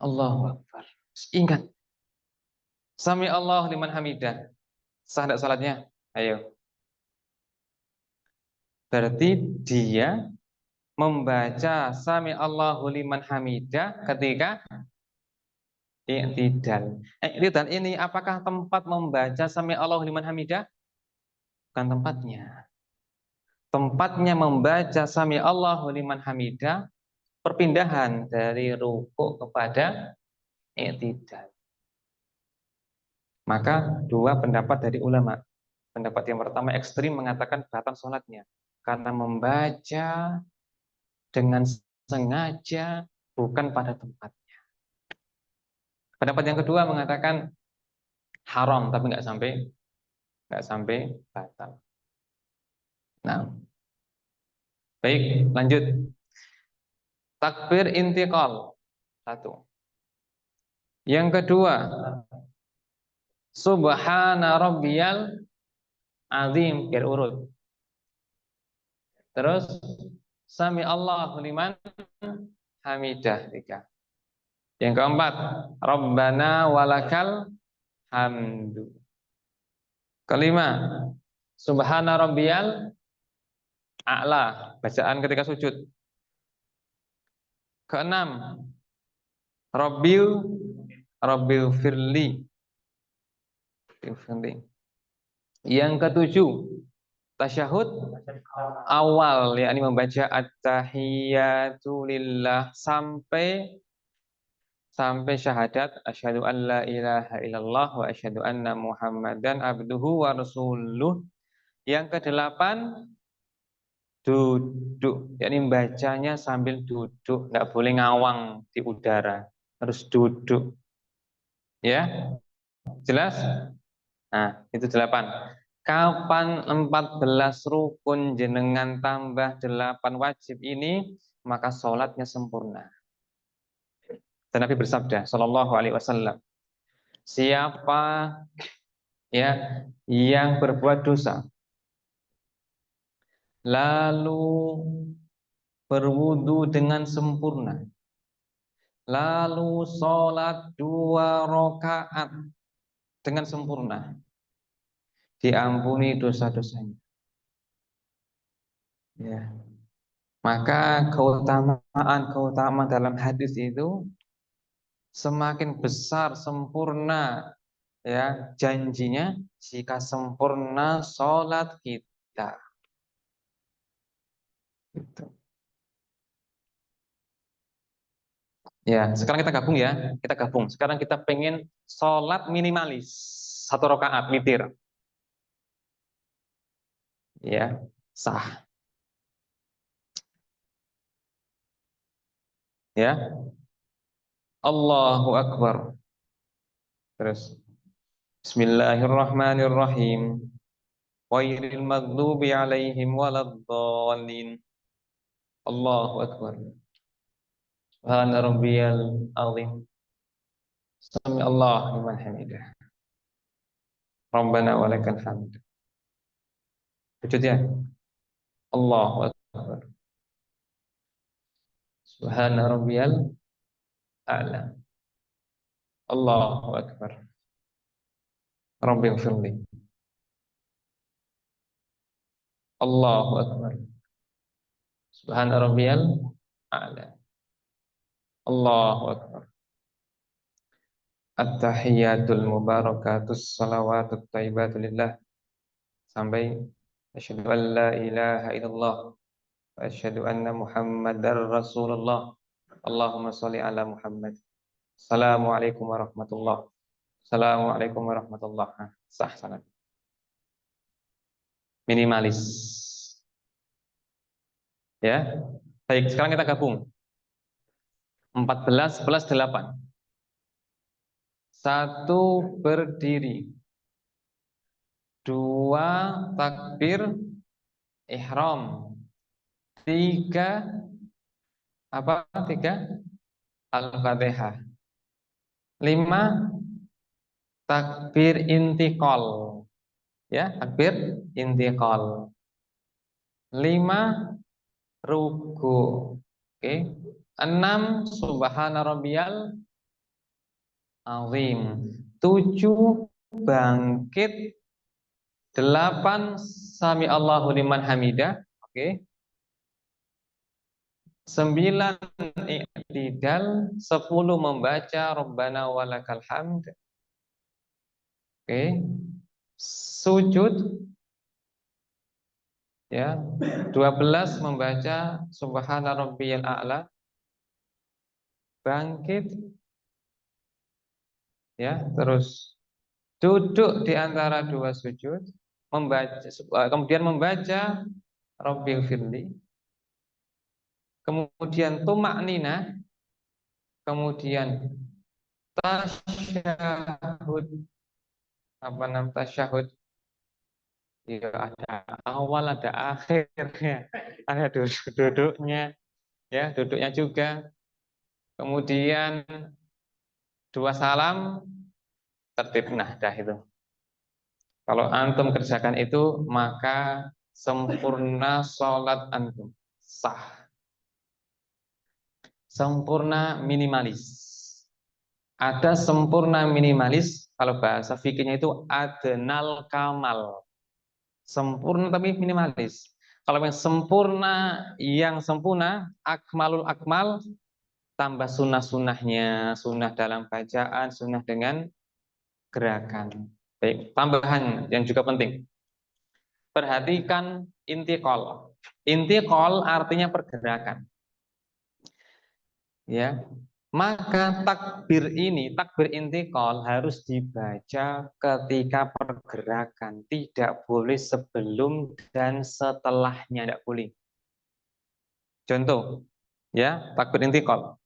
Allahu Akbar. Ingat, sami Allah liman hamidah. Sah tidak salatnya? Ayo. Berarti dia membaca sami Allahu liman hamidah ketika i'tidal. I'tidal ini apakah tempat membaca sami Allahu liman hamidah? Bukan tempatnya. Tempatnya membaca sami Allahu liman hamidah perpindahan dari ruku kepada i'tidal. Maka dua pendapat dari ulama. Pendapat yang pertama ekstrim mengatakan batal sholatnya karena membaca dengan sengaja bukan pada tempatnya. Pendapat yang kedua mengatakan haram tapi nggak sampai batal. Nah, baik, lanjut. Takbir intiqal satu. Yang kedua, subhana rabbiyal azim biar urut. Terus sami Allahu liman hamidah tiga. Yang keempat, Rabbana walakal hamdu. Kelima, subhana rabbiyal a'la, bacaan ketika sujud. Keenam, Rabbil Rabbil firli. Yang ketujuh, tasyahud awal, yakni membaca at-tahiyatu lillah sampai syahadat asyhadu an la ilaha illallah wa asyhadu anna muhammadan abduhu wa rasuluh. Yang kedelapan, duduk, yakni bacanya sambil duduk, nggak boleh ngawang di udara, harus duduk. Ya, jelas? Nah, itu 8. Kapan 14 rukun jenengan tambah 8 wajib ini, maka sholatnya sempurna. Dan Nabi bersabda, Shallallahu Alaihi Wasallam, siapa ya yang berbuat dosa, lalu berwudu dengan sempurna, lalu sholat 2 rakaat dengan sempurna, diampuni dosa-dosanya. Ya. Maka keutamaan dalam hadis itu semakin besar sempurna ya janjinya jika sempurna sholat kita. Gitu. Ya, sekarang kita gabung ya, kita gabung. Sekarang kita pengen sholat minimalis 1 rakaat witir. Ya, sah. Ya, Allahu Akbar. Terus Bismillahirrahmanirrahim. Ghairil maghdubi alaihim waladdallin. Allahu akbar. Subhana rabbiyal azim. Sami Allah liman hamidah. Rabbana walakal hamd. Sujud ya. Allahu akbar. Subhana rabbiyal a'la. Allahu akbar. Rabbighfirli. Allahu akbar. Subhana rabbiyal a'la. Allahu akbar. At-tahiyyatul mubarakatus salawatut thayyibatu lillah sampai asyhadu an la ilaha illallah wa asyhadu anna muhammadar rasulullah. Allahumma sholli ala Muhammad. Assalamualaikum warahmatullahi. Assalamualaikum warahmatullahi. Sah salat. Minimalis. Ya. Baik, sekarang kita gabung. 14 plus 8. 1 berdiri. 2 takbir ihram. 3 apa? 3 Al-Fatihah. 5 takbir intiqal. Ya, takbir intiqal. 5 ruku. Oke. 6 subhana rabbiyal azim. 7 bangkit. 8 sami Allahu liman hamidah. Oke. 9 i'tidal. 10 membaca Rabbana walakal hamd. Oke. Sujud ya. 12 membaca subhana rabbiyal a'la. Bangkit ya, terus duduk di antara 2 sujud, kemudian membaca Rabbighfirli, kemudian tumaknina, kemudian tasyahud. Apa nama tasyahud? Ya, ada awal, ada akhirnya, ada duduknya, ya, duduknya juga. Kemudian 2 salam, tertib nahdah itu. Kalau antum kerjakan itu, maka sempurna sholat antum, sah. Sempurna minimalis. Ada sempurna minimalis, kalau bahasa fikihnya itu adnal kamal. Sempurna tapi minimalis. Kalau yang sempurna, akmalul akmal, tambah sunnah-sunnahnya, sunnah dalam bacaan, sunnah dengan gerakan. Baik, tambahan yang juga penting. Perhatikan intiqal. Intiqal artinya pergerakan. Ya. Maka takbir intiqal harus dibaca ketika pergerakan, tidak boleh sebelum dan setelahnya, tidak boleh. Contoh, ya, takbir intiqal.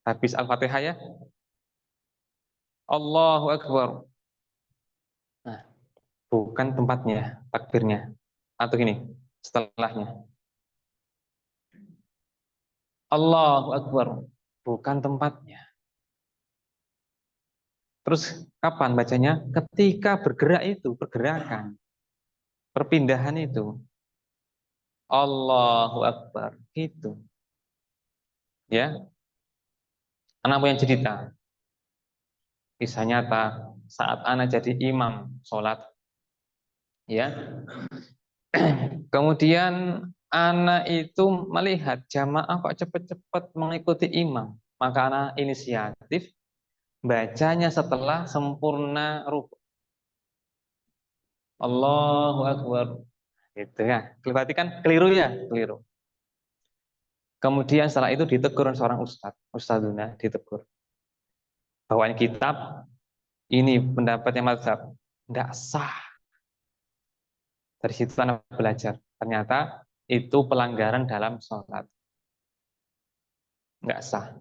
Habis Al-Fatihah ya. Allahu Akbar. Nah, bukan tempatnya takbirnya. Atau gini, setelahnya. Allahu Akbar, bukan tempatnya. Terus kapan bacanya? Ketika bergerak itu, pergerakan. Perpindahan itu. Allahu Akbar, gitu. Ya. Anak punya cerita. Kisah nyata saat anak jadi imam sholat. Ya. Kemudian anak itu melihat jamaah kok cepat-cepat mengikuti imam. Maka anak inisiatif bacanya setelah sempurna rukuk. Allahu Akbar. Gitu ya. Berarti kan keliru ya? Keliru. Kemudian setelah itu ditegur seorang ustadzuna ditegur. Bawaan kitab, ini pendapatnya mazhab, tidak sah. Dari situ anak belajar. Ternyata itu pelanggaran dalam sholat. Nggak sah.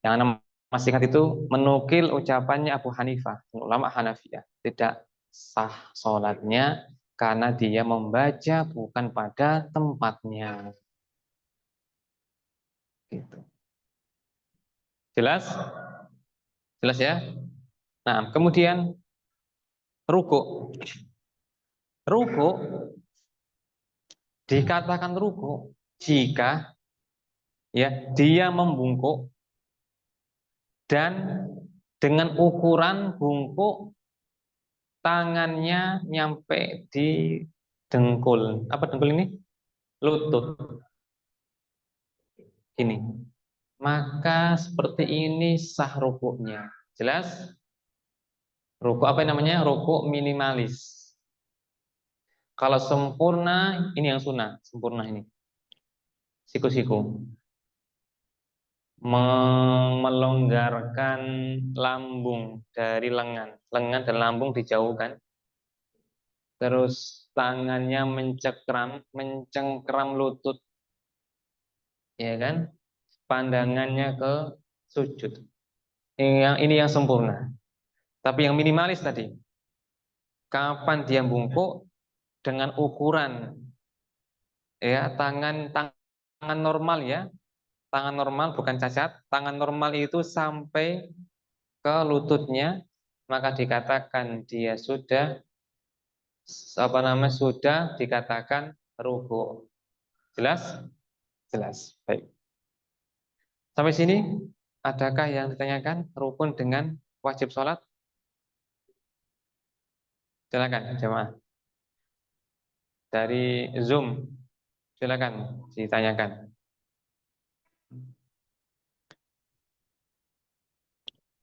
Yang anak Masih ingat itu menukil ucapannya Abu Hanifah, ulama Hanafiyah. Tidak sah sholatnya karena dia membaca bukan pada tempatnya. Gitu. Jelas? Jelas ya? Nah, kemudian ruku. Ruku dikatakan ruku jika ya dia membungkuk dan dengan ukuran bungkuk tangannya nyampe di dengkul. Apa dengkul ini? Lutut. Ini. Maka seperti ini sah rukuknya. Jelas? Ruku apa namanya? Ruku minimalis. Kalau sempurna, ini yang sunnah. Sempurna ini. Siku-siku. Melonggarkan lambung dari lengan. Lengan dan lambung dijauhkan. Terus tangannya mencengkram lutut. Ya kan? Pandangannya ke sujud. Ini yang sempurna. Tapi yang minimalis tadi, kapan dia bungkuk dengan ukuran ya tangan normal ya, tangan normal bukan cacat, tangan normal itu sampai ke lututnya, maka dikatakan dia sudah sudah dikatakan ruku. Jelas? Jelas. Baik. Sampai sini adakah yang ditanyakan rukun dengan wajib sholat? Silakan jemaah. Dari Zoom, silakan ditanyakan.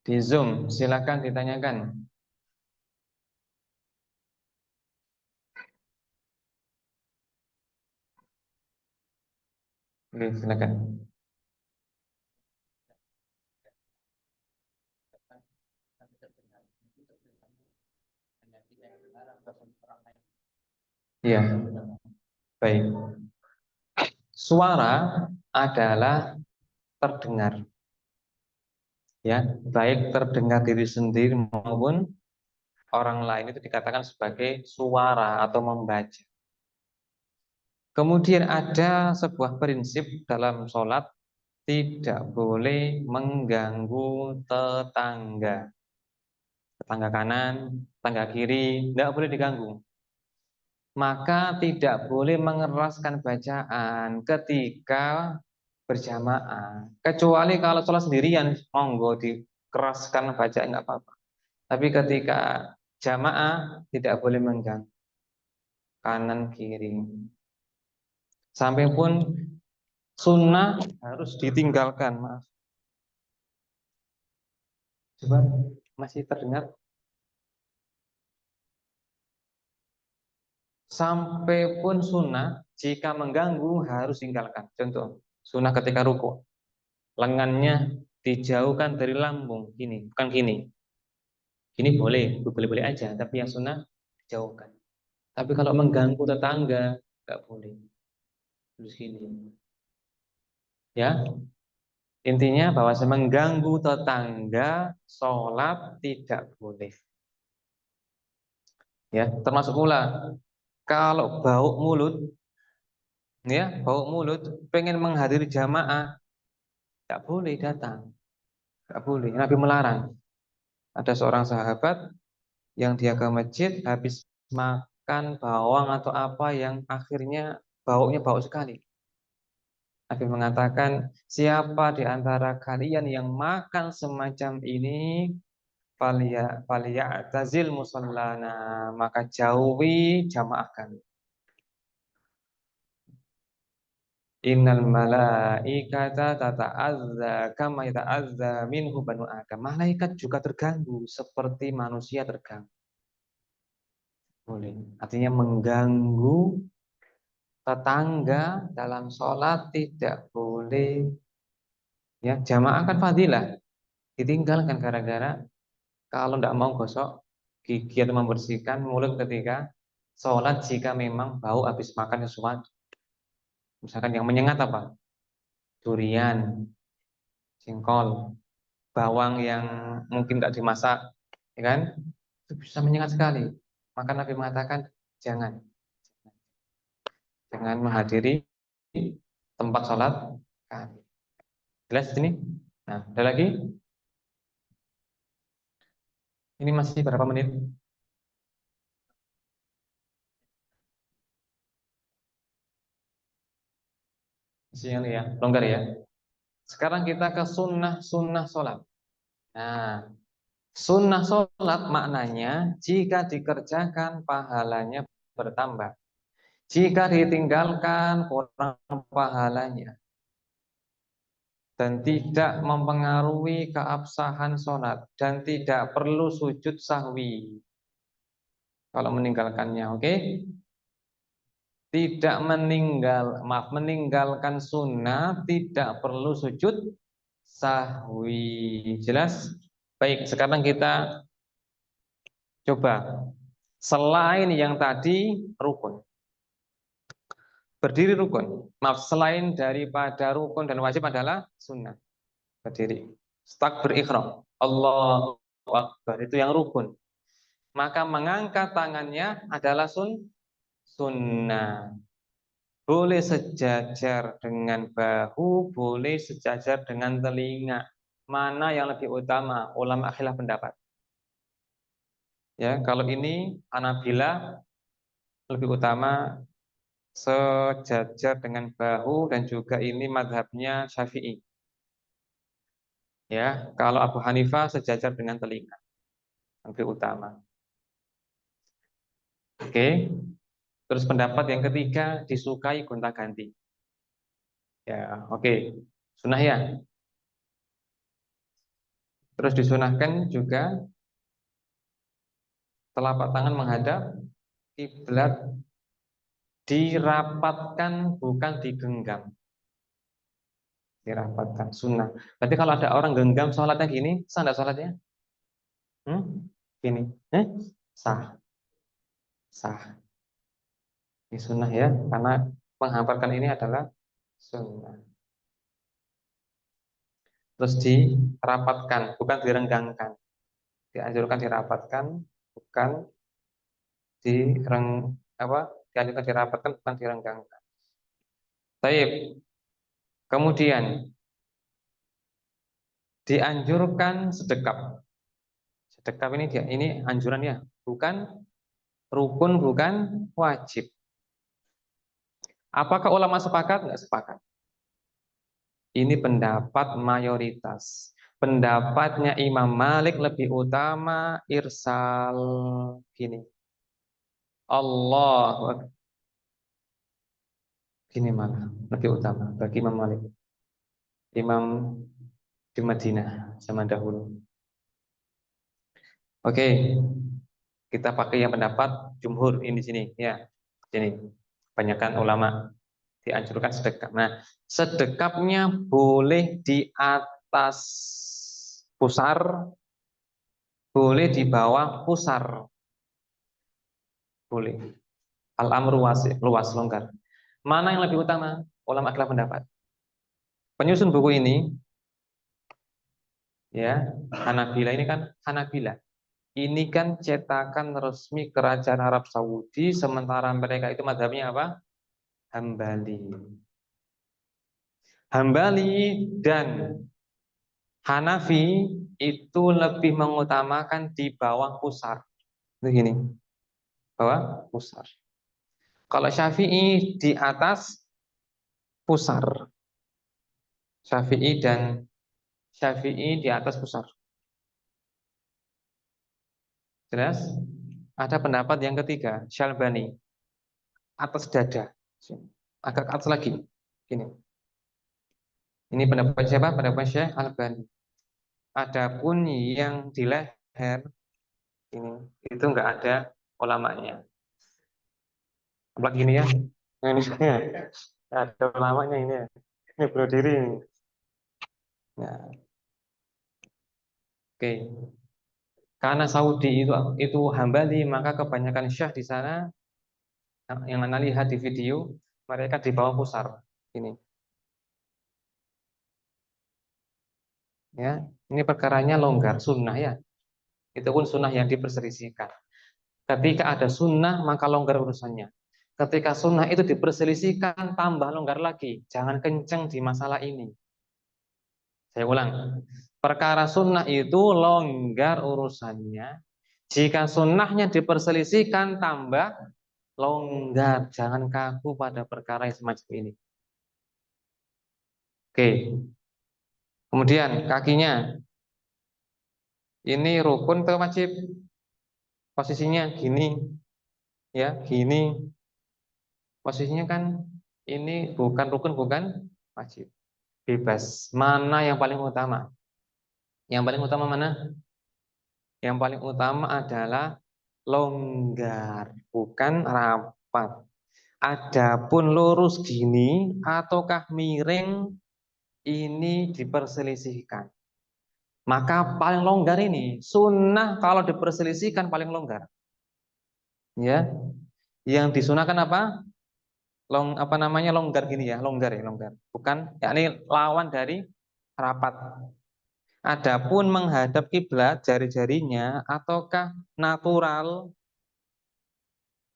Di Zoom, silakan ditanyakan. Oke, silakan. Iya, baik. Suara adalah terdengar, ya, baik terdengar diri sendiri maupun orang lain itu dikatakan sebagai suara atau membaca. Kemudian ada sebuah prinsip dalam sholat, tidak boleh mengganggu tetangga. Tetangga kanan, tetangga kiri, tidak boleh diganggu. Maka tidak boleh mengeraskan bacaan ketika berjamaah. Kecuali kalau sholat sendirian, monggo dikeraskan bacaan nggak apa-apa. Tapi ketika jamaah tidak boleh mengganggu kanan kiri. Sampai pun sunnah harus ditinggalkan, maaf. Coba masih terdengar? Sampai pun sunnah jika mengganggu harus tinggalkan. Contoh, sunnah ketika ruku, lengannya dijauhkan dari lambung, gini, bukan gini. Gini boleh aja, tapi yang sunnah dijauhkan. Tapi kalau mengganggu tetangga, nggak boleh. Terus gini, ya. Intinya bahwa mengganggu tetangga, sholat tidak boleh. Ya, termasuk pula kalau bau mulut, ya, bau mulut, pengen menghadiri jamaah, nggak boleh datang, nggak boleh. Nabi melarang. Ada seorang sahabat yang dia ke masjid habis makan bawang atau apa yang akhirnya baunya bau sekali. Nabi mengatakan, siapa di antara kalian yang makan semacam ini, tazil musallana, maka jauhi jamaah kami. Innal malaikata tata'azza kama yata'azza minhu banu Adam. Malaikat juga terganggu seperti manusia terganggu. Boleh. Artinya mengganggu tetangga dalam sholat tidak boleh. Ya, jamaah kan fadilah. Ditinggalkan gara-gara kalau tidak mau gosok gigi atau membersihkan mulut ketika sholat jika memang bau habis makan sesuatu. Misalkan yang menyengat apa? Durian, jengkol, bawang yang mungkin tidak dimasak, ya kan? Itu bisa menyengat sekali. Maka Nabi mengatakan jangan, jangan menghadiri tempat sholat kami. Jelas di sini? Nah, ada lagi? Ini masih berapa menit? Masih yang ya, longgar ya. Sekarang kita ke sunnah sholat. Nah, sunnah sholat maknanya jika dikerjakan pahalanya bertambah. Jika ditinggalkan kurang pahalanya dan tidak mempengaruhi keabsahan sholat dan tidak perlu sujud sahwi kalau meninggalkannya, oke? Tidak meninggalkan sunnah tidak perlu sujud sahwi. Jelas? Baik, sekarang kita coba selain yang tadi rukun. Berdiri rukun. Maaf, selain daripada rukun dan wajib adalah sunnah. Berdiri. Takbir ihram. Allahu Akbar. Itu yang rukun. Maka mengangkat tangannya adalah sunnah. Boleh sejajar dengan bahu, boleh sejajar dengan telinga. Mana yang lebih utama? Ulama khilaf pendapat. Ya, kalau ini Hanabila lebih utama sejajar dengan bahu dan juga ini madhabnya Syafi'i. Ya, kalau Abu Hanifah sejajar dengan telinga, lebih utama. Oke. Terus pendapat yang ketiga disukai gonta-ganti. Ya, oke. Sunnah ya. Terus disunahkan juga telapak tangan menghadap kiblat, dirapatkan bukan digenggam. Dirapatkan sunnah. Berarti kalau ada orang genggam sholatnya gini, sah enggak sholatnya? Gini, sah, sah. Ini sunnah ya, karena menghamparkan ini adalah sunnah. Terus dirapatkan, bukan direnggangkan. Dianjurkan dirapatkan, bukan direng apa? Dianjurkan dirapatkan, bukan direnggangkan. Baik. Kemudian dianjurkan sedekap. Sedekap ini anjuran ya, bukan rukun, bukan wajib. Apakah ulama sepakat? Enggak sepakat. Ini pendapat mayoritas. Pendapatnya Imam Malik lebih utama irsal. Gini. Allah gini malah lebih utama bagi Imam Malik. Imam di Madinah zaman dahulu. Oke, kita pakai yang pendapat jumhur ini di sini ya. Sini. Kebanyakan ulama dianjurkan sedekap. Nah, sedekapnya boleh di atas pusar, boleh di bawah pusar. Boleh. Al-amru luas longgar. Mana yang lebih utama? Ulama adalah pendapat. Penyusun buku ini ya, Hanabila ini kan Hanabila. Ini kan cetakan resmi kerajaan Arab Saudi, sementara mereka itu madhabnya apa? Hambali. Hambali dan Hanafi itu lebih mengutamakan di bawah pusar. Begini, bawah pusar. Kalau Syafi'i di atas pusar. Syafi'i di atas pusar. Jelas? Ada pendapat yang ketiga, Syalbani, atas dada. Agak ke atas lagi. Gini. Ini pendapat siapa? Pendapat Syekh Albani. Adapun yang di leher ini itu enggak ada ulamanya. Apalagi ini ya. Ini ya. Ada ulamanya ini ya. Ini bunuh diri ini. Nah, oke. Karena Saudi itu Hambali, maka kebanyakan syekh di sana yang Anda lihat di video mereka di bawah pusar ini. Ya. Ini perkaranya longgar, sunnah ya. Itu pun sunnah yang diperselisihkan. Ketika ada sunnah maka longgar urusannya. Ketika sunnah itu diperselisihkan tambah longgar lagi. Jangan kenceng di masalah ini. Saya ulang. Perkara sunnah itu longgar urusannya. Jika sunnahnya diperselisihkan tambah longgar. Jangan kaku pada perkara yang semacam ini. Oke. Kemudian kakinya. Ini rukun atau wajib? Posisinya gini. Ya, gini. Posisinya kan ini bukan rukun, bukan wajib. Bebas. Mana yang paling utama? Yang paling utama mana? Yang paling utama adalah longgar, bukan rapat. Adapun lurus gini ataukah miring ini diperselisihkan. Maka paling longgar ini sunnah kalau diperselisihkan paling longgar. Ya, yang disunahkan apa? Apa namanya longgar gini ya, longgar ya, longgar. Bukan, yakni lawan dari rapat. Adapun menghadap kiblat jari-jarinya ataukah natural,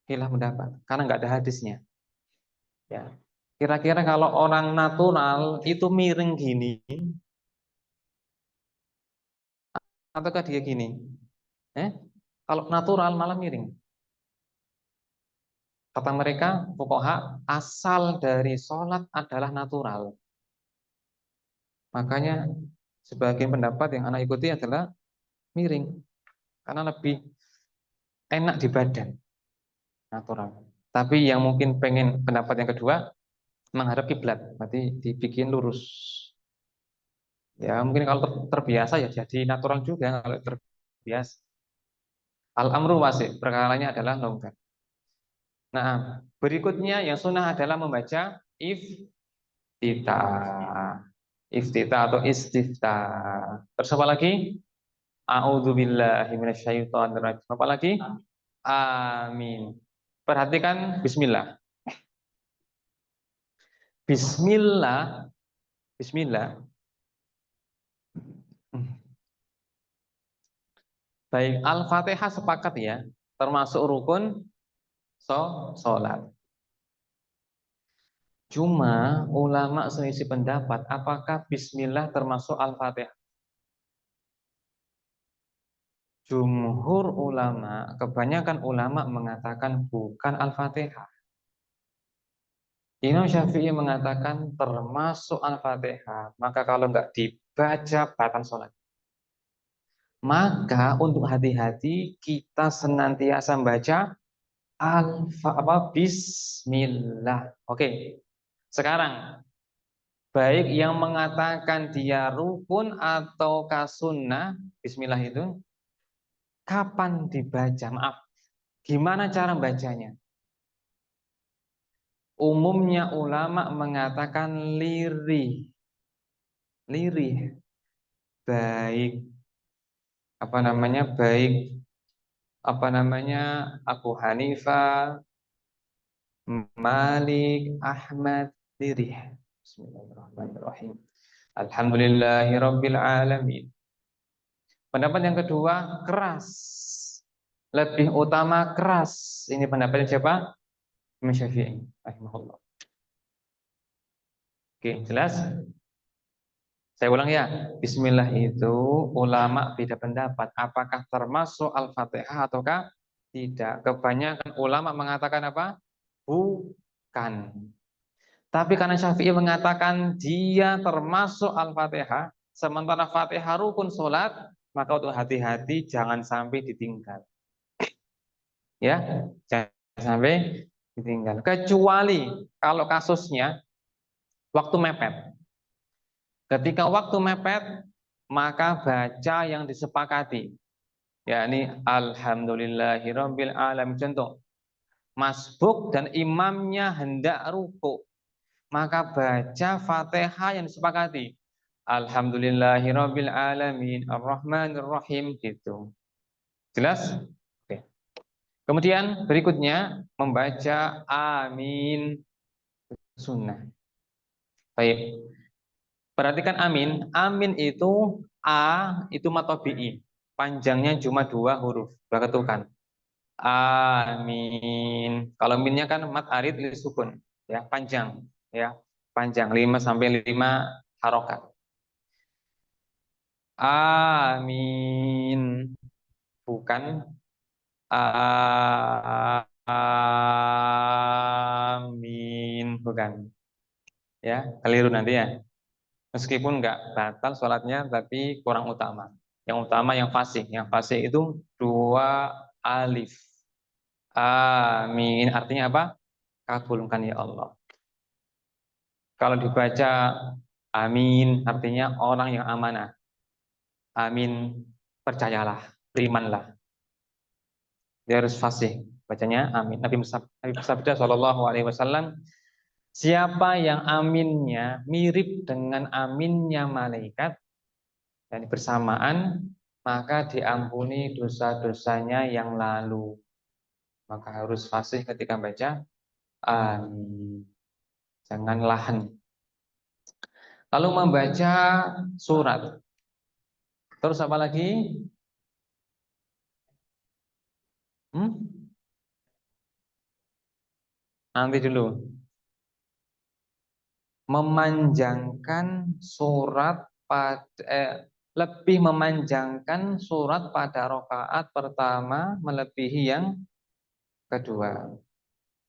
hilang pendapat karena nggak ada hadisnya. Ya, kira-kira kalau orang natural itu miring gini ataukah dia gini? Eh? Kalau natural malah miring. Kata mereka, fuqaha, asal dari sholat adalah natural. Makanya sebagian pendapat yang anak ikuti adalah miring karena lebih enak di badan, natural. Tapi yang mungkin pengen pendapat yang kedua menghadap kiblat, berarti dibikin lurus. Ya mungkin kalau terbiasa ya jadi natural juga kalau terbiasa. Al-amru wasi, perkaranya adalah longgar. Nah, berikutnya yang sunnah adalah membaca iftitah. Iftitah atau istiftah. Terus apa lagi? A'udzubillahi minasyaitonirrajim. Apa lagi? Amin. Perhatikan bismillah. Bismillah, bismillah. Baik, Al-Fatihah sepakat ya, termasuk rukun sholat. Cuma ulama selisih pendapat apakah bismillah termasuk Al-Fatihah. Jumhur ulama, kebanyakan ulama mengatakan bukan Al-Fatihah. Imam Syafi'i mengatakan termasuk Al-Fatihah. Maka kalau nggak dibaca batal sholat. Maka untuk hati-hati kita senantiasa membaca Bismillah. Oke. Sekarang baik yang mengatakan dia rukun atau sunnah, Bismillah itu kapan dibaca? Maaf, gimana cara bacanya? Umumnya ulama mengatakan lirih, lirih, baik apa namanya, baik apa namanya, Abu Hanifah, Malik, Ahmad, lirih. Bismillahirrahmanirrahim. Alhamdulillahirabbil alamin. Pendapat yang kedua keras, lebih utama keras. Ini pendapat siapa? Imam Syafi'i rahimahullah. Oke, jelas? Saya ulang ya. Bismillah itu ulama beda pendapat. Apakah termasuk Al-Fatihah ataukah tidak? Kebanyakan ulama mengatakan apa? Bukan. Tapi karena Syafi'i mengatakan dia termasuk Al-Fatihah, sementara Fatihah rukun sholat, maka untuk hati-hati jangan sampai ditinggal. Ya, jangan sampai ditinggal. Kecuali kalau kasusnya waktu mepet. Ketika waktu mepet, maka baca yang disepakati, yakni alhamdulillahirabbil alamin. Contoh, masbuk dan imamnya hendak ruku, maka baca Fatihah yang disepakati. Alhamdulillahirabbil alamin arrahmanir rahim gitu. Jelas? Oke. Kemudian berikutnya membaca amin sunnah. Baik. Perhatikan amin. Amin itu A itu mad tabi'i. Panjangnya cuma 2 huruf. Berketukan. Amin. Kalau minnya kan mat arid li sukun, ya, panjang, ya. Panjang 5 sampai 5 harokat. Amin. Bukan amin, bukan. Ya, keliru nanti ya. Meskipun nggak batal sholatnya, tapi kurang utama. Yang utama yang fasih. Yang fasih itu 2 alif. Amin. Artinya apa? Kabulkan ya Allah. Kalau dibaca amin, artinya orang yang amanah. Amin, percayalah, berimanlah. Dia harus fasih. Bacanya amin. Nabi bersabda Shallallahu Alaihi Wasallam, siapa yang aminnya mirip dengan aminnya malaikat dan bersamaan, maka diampuni dosa-dosanya yang lalu. Maka harus fasih ketika baca amin. Jangan lahan. Lalu membaca surat. Terus apa lagi? Hmm? Nanti dulu. Memanjangkan surat lebih memanjangkan surat pada rakaat pertama melebihi yang kedua.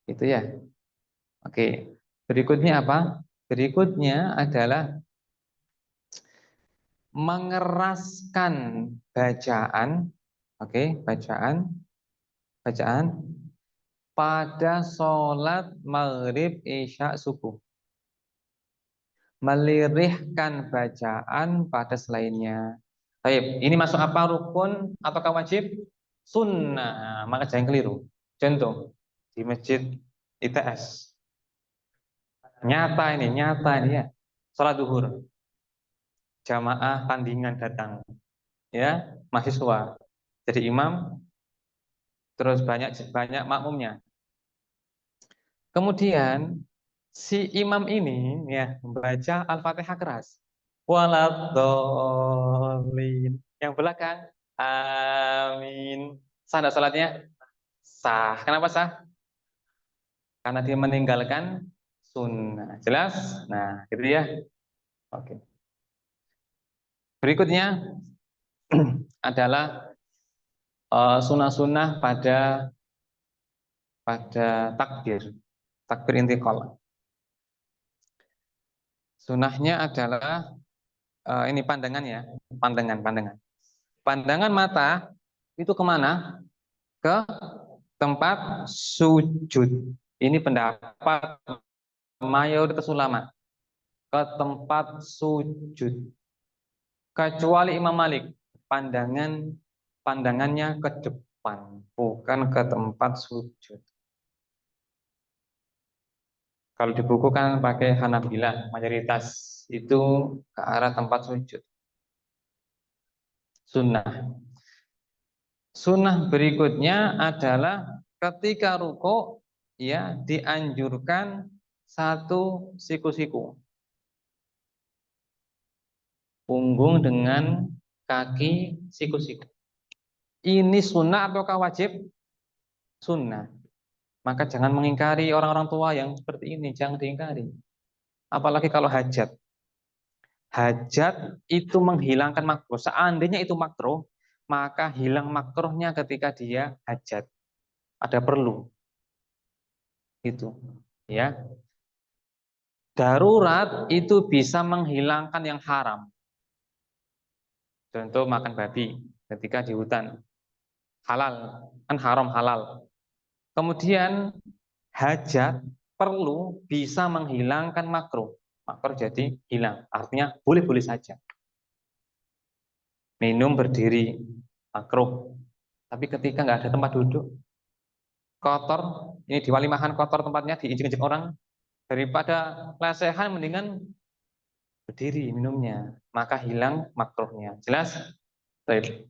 Itu ya. Oke. Berikutnya apa? Berikutnya adalah mengeraskan bacaan, oke, bacaan pada sholat maghrib, isya, subuh. Melirihkan bacaan pada selainnya. Baik, ini masuk apa, rukun ataukah wajib? Sunnah, maka jangan keliru. Contoh di masjid ITS, nyata ini ya, sholat duhur, jamaah tandingan datang, ya, mahasiswa jadi imam, terus banyak banyak makmumnya. Kemudian si imam ini ya membaca Al-Fatihah keras. Waladhdallin. Yang belakang amin. Sah enggak salatnya? Sah. Kenapa sah? Karena dia meninggalkan sunnah. Jelas? Nah, gitu ya. Oke. Berikutnya adalah sunnah-sunnah pada takbir. Takbir intiqal. Sunnahnya adalah ini pandangan ya, pandangan. Pandangan mata itu kemana? Ke tempat sujud. Ini pendapat mayoritas ulama. Ke tempat sujud. Kecuali Imam Malik, pandangannya ke depan, bukan ke tempat sujud. Kalau di buku kan pakai Hanabilah, mayoritas itu ke arah tempat sujud. Sunnah. Sunnah berikutnya adalah ketika ruko, ya, dianjurkan satu siku-siku, punggung dengan kaki siku-siku. Ini sunnah ataukah wajib? Sunnah. Maka jangan mengingkari orang-orang tua yang seperti ini, jangan diingkari. Apalagi kalau hajat. Hajat itu menghilangkan makruh. Seandainya itu makruh, maka hilang makruhnya ketika dia hajat. Ada perlu. Itu, ya. Darurat itu bisa menghilangkan yang haram. Contoh makan babi ketika di hutan. Halal, kan haram halal. Kemudian hajat perlu bisa menghilangkan makruh. Makruh jadi hilang. Artinya boleh-boleh saja. Minum berdiri, makruh. Tapi ketika nggak ada tempat duduk, kotor, ini di walimahan kotor tempatnya, diinjek-injek orang, daripada lesehan mendingan berdiri minumnya, maka hilang makruhnya. Jelas? Baik.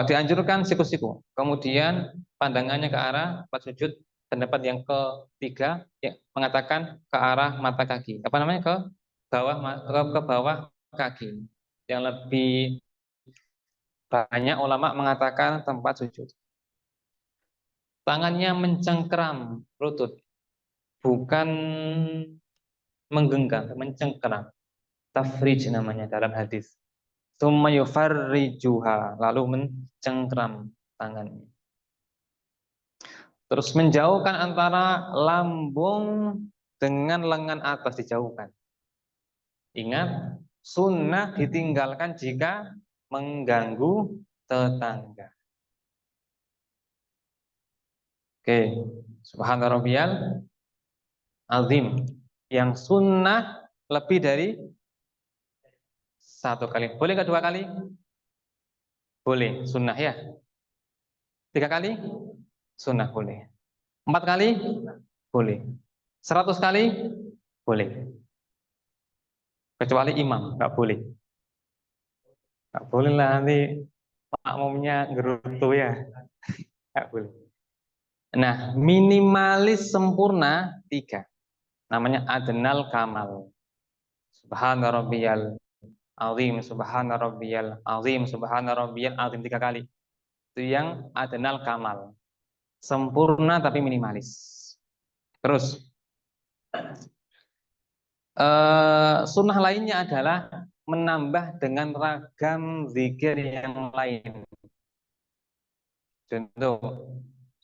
Dianjurkan siku-siku. Kemudian pandangannya ke arah tempat sujud pendapat yang ketiga ya, mengatakan ke arah mata kaki. Apa namanya, ke bawah, ke bawah kaki. Yang lebih banyak ulama mengatakan tempat sujud. Tangannya mencengkeram lutut, bukan menggenggam, mencengkeram. Tafrij namanya dalam hadis. Tsumma yufarrijuha, lalu mencengkeram tangannya. Terus menjauhkan antara lambung dengan lengan atas, dijauhkan. Ingat, sunnah ditinggalkan jika mengganggu tetangga. Oke, subhana rabbiyal azim. Yang sunnah lebih dari satu kali. Boleh nggak dua kali? Boleh, sunnah ya. Tiga kali? Sunnah boleh. Empat kali? Boleh. 100 kali? Boleh. Kecuali imam, nggak boleh. Nggak boleh lah, nanti makmumnya gerutu ya. Nggak boleh. Nah, minimalis sempurna tiga. Namanya adnal kamal. Subhana rabbiyal azim, subhana rabbiyal azim, subhana rabbiyal azim, tiga kali. Itu yang adnal kamal. Sempurna tapi minimalis. Terus sunnah lainnya adalah menambah dengan ragam zikir yang lain. Contoh,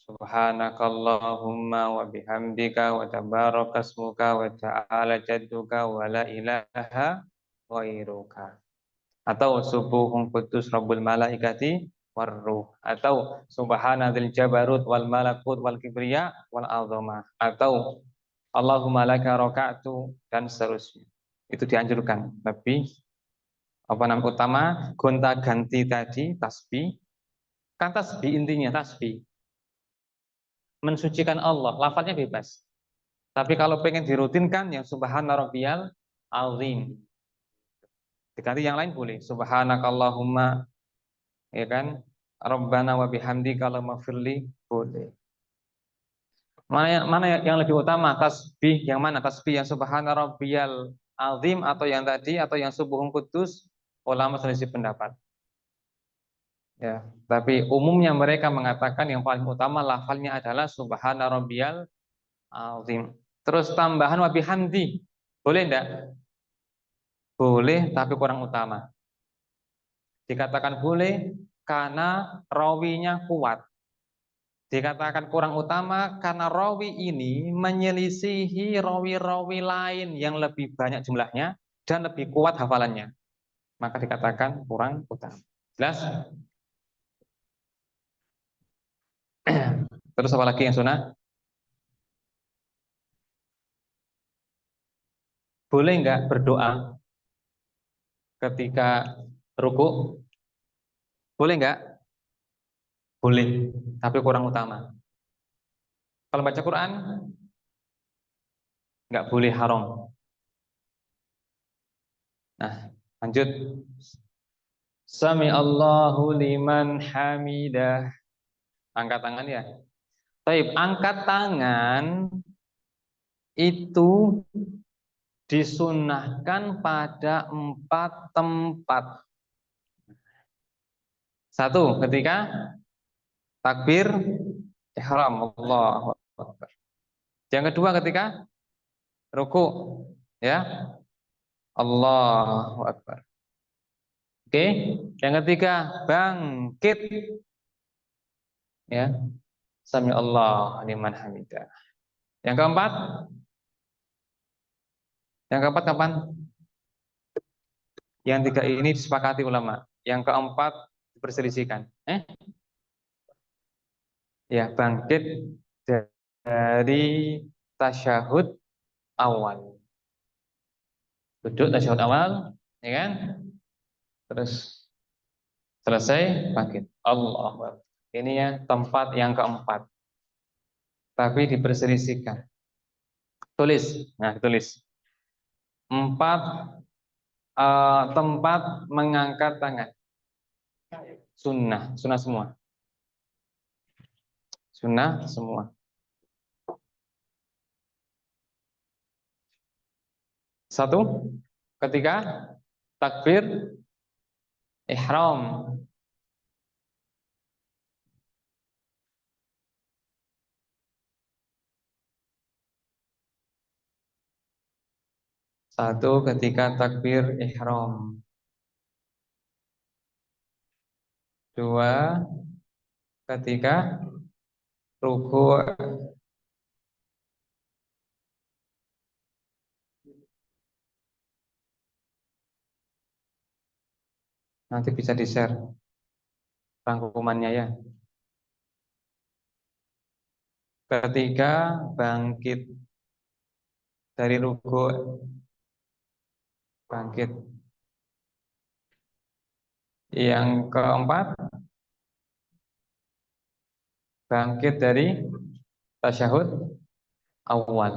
subhanakallahumma wa bihamdika wa tabarakasmuka wa ta'ala jadduka wa la ilaha ghairuka. Atau subuhun quddus rabbul malaikati warruh. Atau subhanadzil jabarut wal malakut wal kibriya wal azamah. Atau Allahumma laka raka'tu, dan seterusnya. Itu dianjurkan. Tapi apa namanya utama, gonta-ganti tadi tasbih. Kan tasbih intinya tasbih mensucikan Allah, lafadznya bebas. Tapi kalau pengen dirutinkan yang subhana rabbiyal azim. Diganti yang lain boleh. Subhanakallahumma, ya kan? Rabbana wa bihamdika Allahumma boleh. Mana yang lebih utama? Tasbih yang mana? Tasbih yang subhana rabbiyal azim atau yang tadi atau yang subuhun kudus? Ulama selisih pendapat. Ya, tapi umumnya mereka mengatakan yang paling utama lafalnya adalah subhana rabbiyal azim. Terus tambahan wa bihamdi. Boleh enggak? Boleh tapi kurang utama. Dikatakan boleh karena rawinya kuat. Dikatakan kurang utama karena rawi ini menyelisihi rawi-rawi lain yang lebih banyak jumlahnya dan lebih kuat hafalannya. Maka dikatakan kurang utama. Jelas? Terus apa lagi yang sunnah? Boleh enggak berdoa ketika ruku? Boleh enggak? Boleh, tapi kurang utama. Kalau baca Quran enggak boleh, haram. Nah, lanjut. Sami Allahu liman hamidah. Angkat tangan ya. Baik, angkat tangan itu disunahkan pada 4 tempat. Satu, ketika takbir ihram, Allahu Akbar. Yang kedua ketika ruku, ya, Allahu Akbar. Oke, yang ketiga bangkit, ya, sami Allah liman hamidah. Yang keempat, kapan? Yang tiga ini disepakati ulama. Yang keempat diperselisihkan. Ya, bangkit dari tasyahud awal. Duduk tasyahud awal, ya kan? Terus selesai bangkit. Allah. Ini ya tempat yang keempat. Tapi diperselisihkan. Tulis. Nah, tulis. 4 tempat mengangkat tangan. Sunnah semua. Sunnah semua. Satu, ketika takbir ihram. Satu, ketika takbir ihram. Dua, ketika ruku. Nanti bisa di-share rangkumannya ya. Ketika bangkit dari ruku, bangkit. Yang keempat, bangkit dari tasyahud awal.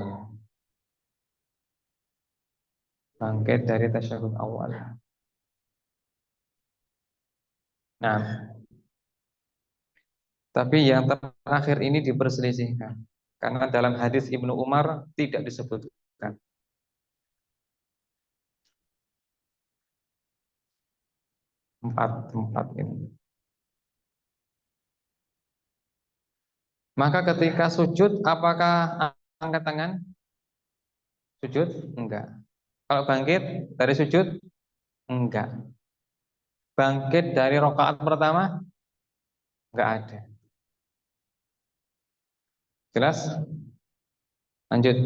Bangkit dari tasyahud awal. Nah, tapi yang terakhir ini diperselisihkan. Karena dalam hadis Ibnu Umar tidak disebutkan. Empat ini. Maka ketika sujud, apakah angkat tangan? Sujud? Enggak. Kalau bangkit dari sujud? Enggak. Bangkit dari rokaat pertama? Enggak ada. Jelas? Lanjut.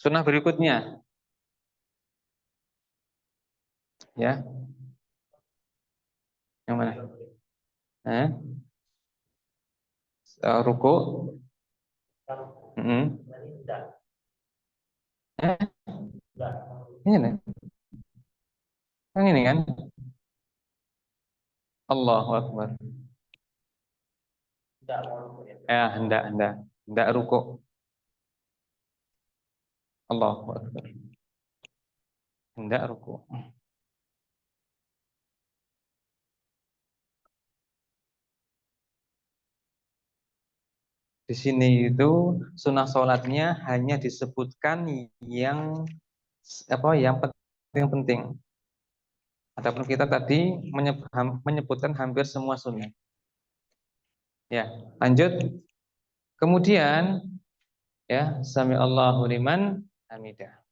Sunnah berikutnya, ya, yang mana? Eh? Ruku. Mm. Eh? Ini nih. Yang ini kan? Allahu Akbar. Hendak ruku. Allahu Akbar. Hendak ruku. Di sini itu sunnah sholatnya hanya disebutkan yang apa yang penting-penting. Adapun kita tadi menyebutkan hampir semua sunnah. Ya, lanjut. Kemudian ya, sami Allahu liman hamidah.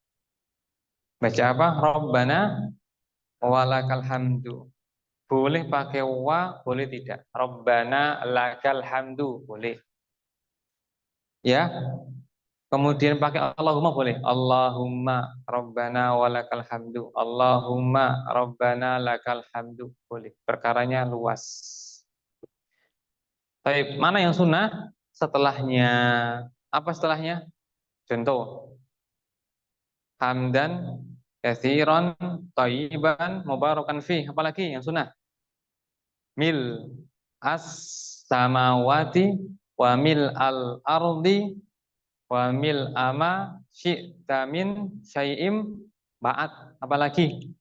Baca apa? Rabbana walakal hamdu. Boleh pakai wa, boleh tidak. Rabbana lakal hamdu, boleh. Ya, kemudian pakai Allahumma boleh. Allahumma Rabbana walakal hamdu. Allahumma Rabbana lakal hamdu, boleh. Perkaranya luas. Baik, mana yang sunnah? Setelahnya. Apa setelahnya? Contoh. Hamdan katsiran thayyiban mubarakan fi. Apalagi yang sunnah? Mil as samawati wa mil al ardi wa mil ama syi'ta min syai'im ba'at. Apalagi?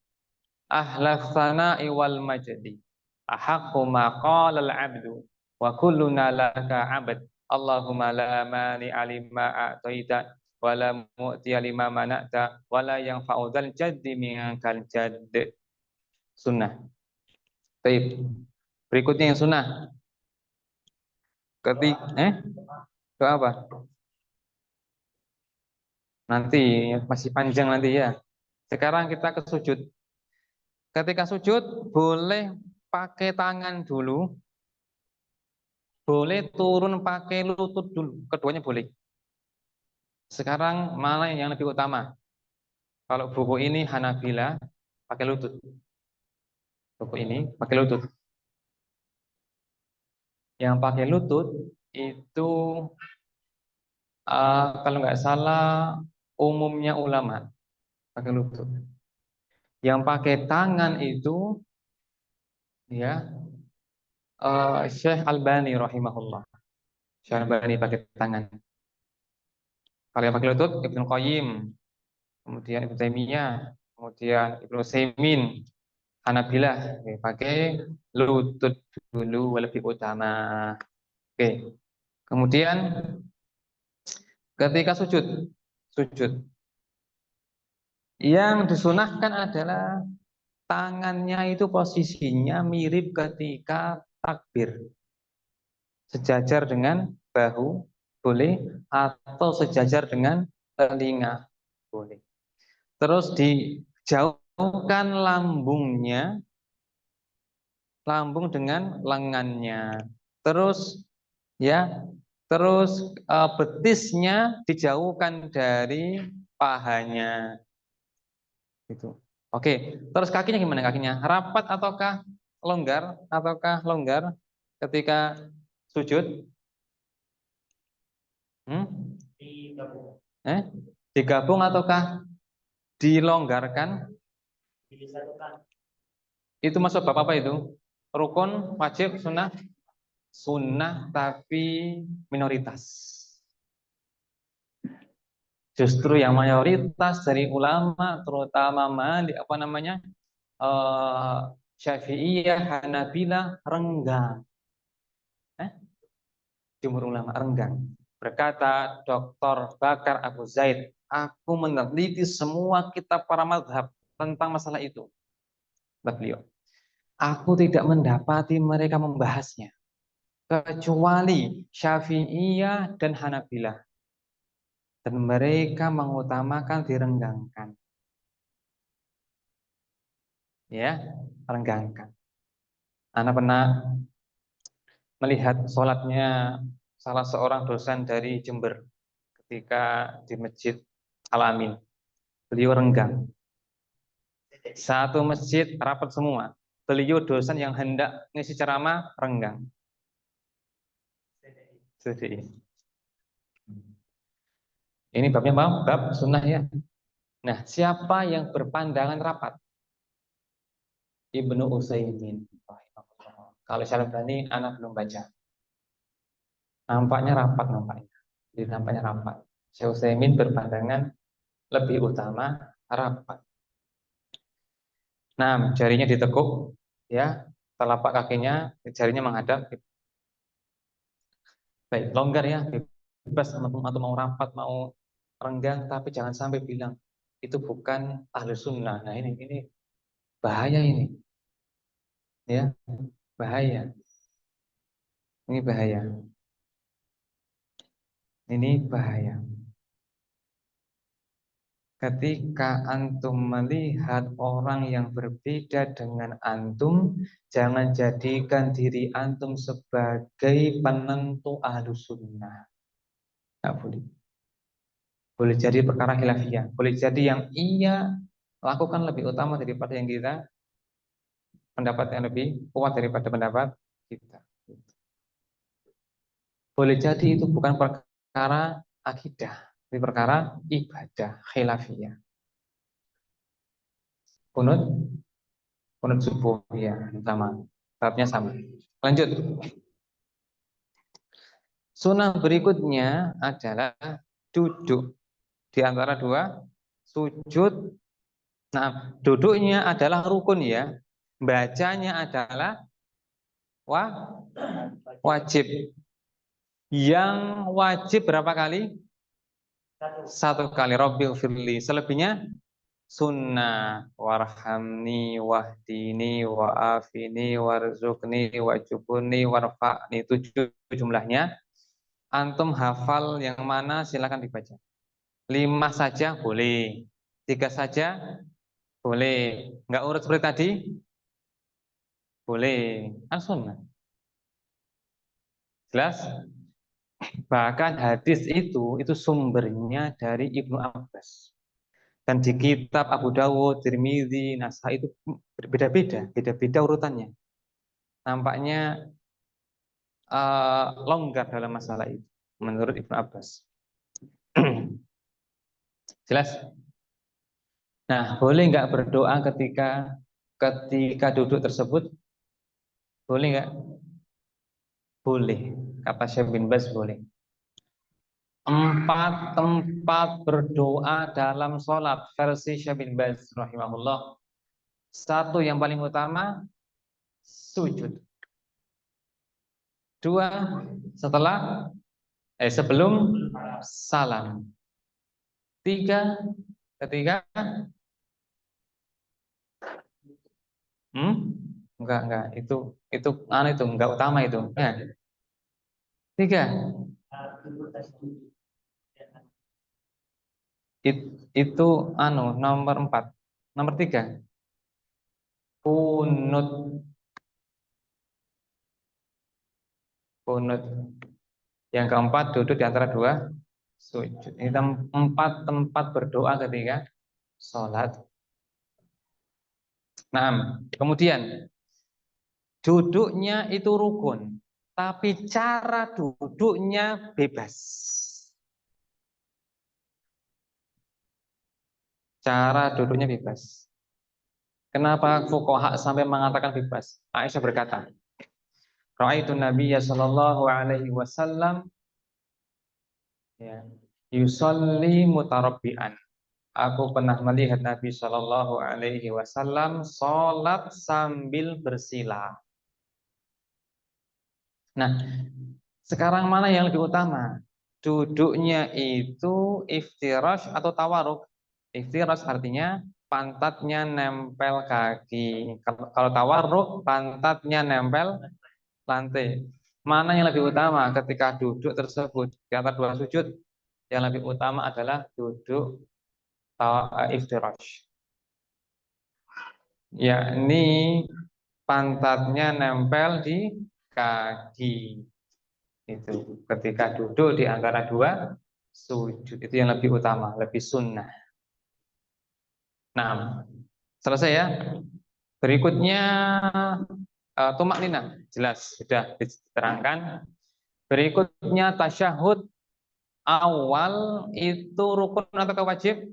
Ahlas sana'i wal majdi ahaqqu ma qala al 'abdu wa kulluna laka 'abd. Allahumma la mani alima a'taita wa la mu'ti lima mana'ta wa la yanfa'u dzal jaddi minkal jadd. Sunnah. Baik. Berikutnya yang sunnah. Ketika ke apa? Nanti masih panjang nanti ya. Sekarang kita ke sujud. Ketika sujud boleh pakai tangan dulu, boleh turun pakai lutut dulu. Keduanya boleh. Sekarang mana yang lebih utama? Kalau buku ini Hanabila pakai lutut. Buku ini pakai lutut. Yang pakai lutut itu kalau nggak salah umumnya ulama pakai lutut. Yang pakai tangan itu ya Syekh Albani rahimahullah. Syekh Albani pakai tangan. Kalau yang pakai lutut Ibnu Qayyim, kemudian Ibnu Taimiyah, kemudian Ibnu Utsaimin, Hanabilah pakai lutut dulu lebih utama. Oke. Kemudian ketika sujud, sujud Yang disunahkan adalah tangannya itu posisinya mirip ketika takbir, sejajar dengan bahu boleh, atau sejajar dengan telinga boleh. Terus dijauhkan lambung dengan lengannya. Terus ya, terus betisnya dijauhkan dari pahanya. Gitu. Oke, terus kakinya gimana kakinya? Rapat ataukah longgar ketika sujud? Hmm? Digabung. Digabung ataukah dilonggarkan? Disatukan. Itu masuk bab apa itu? Rukun, wajib, sunnah? Sunnah tapi minoritas. Justru yang mayoritas dari ulama, terutama eh, Syafi'iyah, Hanabilah renggang. Jumhur ulama renggang. Berkata Dr. Bakar Abu Zaid, aku meneliti semua kitab para mazhab tentang masalah itu. Beliau, aku tidak mendapati mereka membahasnya kecuali Syafi'iyah dan Hanabilah, dan mereka mengutamakan direnggangkan. Ya, renggangkan. Anak pernah melihat sholatnya salah seorang dosen dari Jember ketika di Masjid Al-Amin. Beliau renggang. Satu masjid rapat semua. Beliau dosen yang hendak ngisi ceramah renggang. Sedih. Ini babnya bab sunnah ya. Nah, siapa yang berpandangan rapat? Ibnu Utsaimin. Kalau Syalbani anak belum baca. Nampaknya rapat nampaknya. Jadi nampaknya rapat. Syekh Utsaimin berpandangan lebih utama rapat. Nah, jarinya ditekuk, ya, telapak kakinya, jarinya menghadap. Baik, longgar ya, bebas atau mau rapat, mau renggang, tapi jangan sampai bilang itu bukan ahlu sunnah. Nah ini bahaya ini, ya, bahaya. Ini bahaya. Ini bahaya. Ketika antum melihat orang yang berbeda dengan antum, jangan jadikan diri antum sebagai penentu ahlu sunnah. Nggak boleh. Boleh jadi perkara khilafiyah. Boleh jadi yang ia lakukan lebih utama daripada yang kita, pendapat yang lebih kuat daripada pendapat kita. Boleh jadi itu bukan perkara akidah, tapi perkara ibadah khilafiyah. Kunut Kunut subuh ya sama, babnya sama. Lanjut. Sunnah berikutnya adalah duduk di antara dua sujud. Nah, duduknya adalah rukun ya. Bacanya adalah wajib. Yang wajib berapa kali? Satu kali. Rabbil firli. Selebihnya sunnah. Warhamni wahdini wa'afini warzuqni wajubuni warfa'ni. 7 jumlahnya. Antum hafal yang mana silakan dibaca. 5 saja boleh. 3 saja boleh. Enggak urut seperti tadi? Boleh. Kan sunnah. Jelas? Bahkan hadis itu sumbernya dari Ibnu Abbas. Dan di kitab Abu Dawud, Tirmidzi, Nasai itu berbeda-beda, beda-beda urutannya. Nampaknya longgar dalam masalah itu menurut Ibnu Abbas. Jelas? Nah, boleh nggak berdoa ketika duduk tersebut? Boleh nggak? Boleh. Kata Syekh bin Baz boleh. 4 tempat berdoa dalam sholat versi Syekh bin Baz rahimahullah. 1 yang paling utama sujud. 2 sebelum salam. 3 ketika Hmm? Enggak. Itu itu enggak utama itu. Ya. Tiga. duduk tasyahud. Itu nomor empat. Nomor tiga. Kunut. Kunut. Yang keempat duduk di antara dua sujud. Ini empat tempat berdoa ketika sholat. Nah, kemudian duduknya itu rukun, tapi cara duduknya bebas. Cara duduknya bebas. Kenapa fuqaha sampai mengatakan bebas? Aisyah berkata, Ra'aitu Nabiyya sallallahu alaihi wasallam ya, yusalli mutarabbi'an. Aku pernah melihat Nabi sallallahu alaihi wasallam salat sambil bersila. Nah, sekarang mana yang lebih utama? Duduknya itu iftirash atau tawaruk? Iftirash artinya pantatnya nempel kaki. Kalau tawaruk pantatnya nempel lantai. Mana yang lebih utama ketika duduk tersebut di antara dua sujud? Yang lebih utama adalah duduk iftirash. Yakni pantatnya nempel di kaki. Itu ketika duduk di antara dua sujud itu yang lebih utama, lebih sunnah. Nah, selesai ya. Berikutnya tumak nina, jelas sudah diterangkan. Berikutnya tasyahud awal itu rukun atau wajib?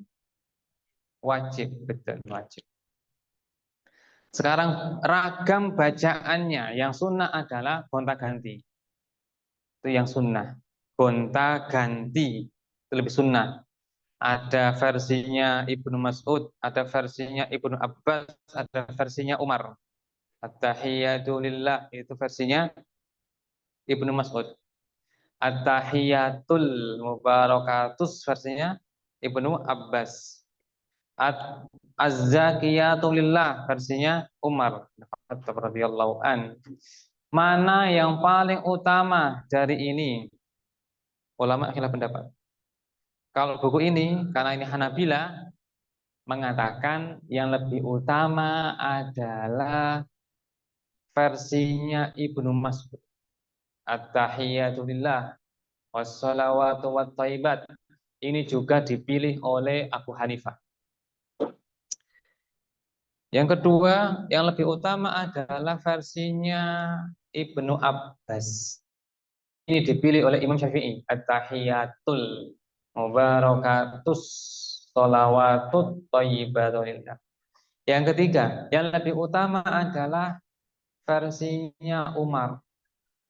Wajib, betul wajib. Sekarang ragam bacaannya yang sunnah adalah gonta-ganti. Itu yang sunnah. Gonta-ganti itu lebih sunnah. Ada versinya Ibnu Mas'ud, ada versinya Ibnu Abbas, ada versinya Umar. At-tahiyatu lillah itu versinya Ibnu Mas'ud. At-tahiyatul mubarakatus versinya Ibnu Abbas. Az-zakiyatu lillah versinya Umar radhiyallahu an. Mana yang paling utama dari ini? Ulama khilaf pendapat. Kalau buku ini, karena ini Hanabila, mengatakan yang lebih utama adalah versinya Ibnu Mas'ud. At-tahiyatu lillah wassalawatu wattaibat. Ini juga dipilih oleh Abu Hanifah. Yang kedua, yang lebih utama adalah versinya Ibnu Abbas. Ini dipilih oleh Imam Syafi'i. At-tahiyatul mubarakatus sholawatut thayyibatulillah. Yang ketiga, yang lebih utama adalah versinya Umar.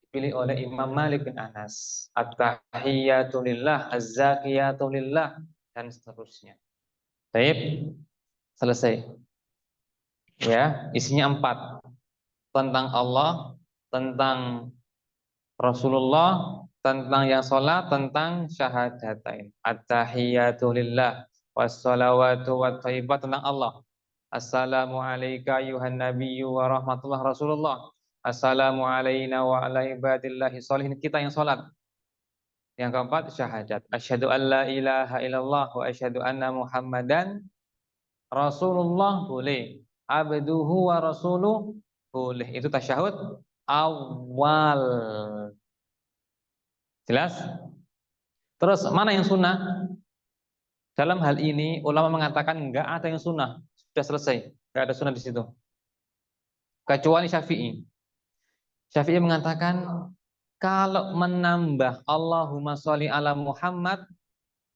Dipilih oleh Imam Malik bin Anas. At-tahiyatulillah, az-zakiyatulillah, dan seterusnya. Baik, selesai. Ya, isinya 4. Tentang Allah, tentang Rasulullah, tentang yang sholat, tentang syahadatain. At-tahiyatu lillah, wassalawatu wattayyibat, tentang Allah. Assalamu alayka ayuhan nabiyyu wa rahmatullah Rasulullah. Assalamu alayna wa ala ibadillahi sholihin. Kita yang sholat. Yang keempat, syahadat. Asyhadu an la ilaha illallah wa asyhadu anna muhammadan Rasulullah boleh. Abduhu wa rasuluh boleh. Itu tasyahud awal. Jelas? Terus mana yang sunnah? Dalam hal ini ulama mengatakan enggak ada yang sunnah. Sudah selesai. Enggak ada sunnah di situ. Kecuali Syafi'i. Syafi'i mengatakan kalau menambah Allahumma sholli ala Muhammad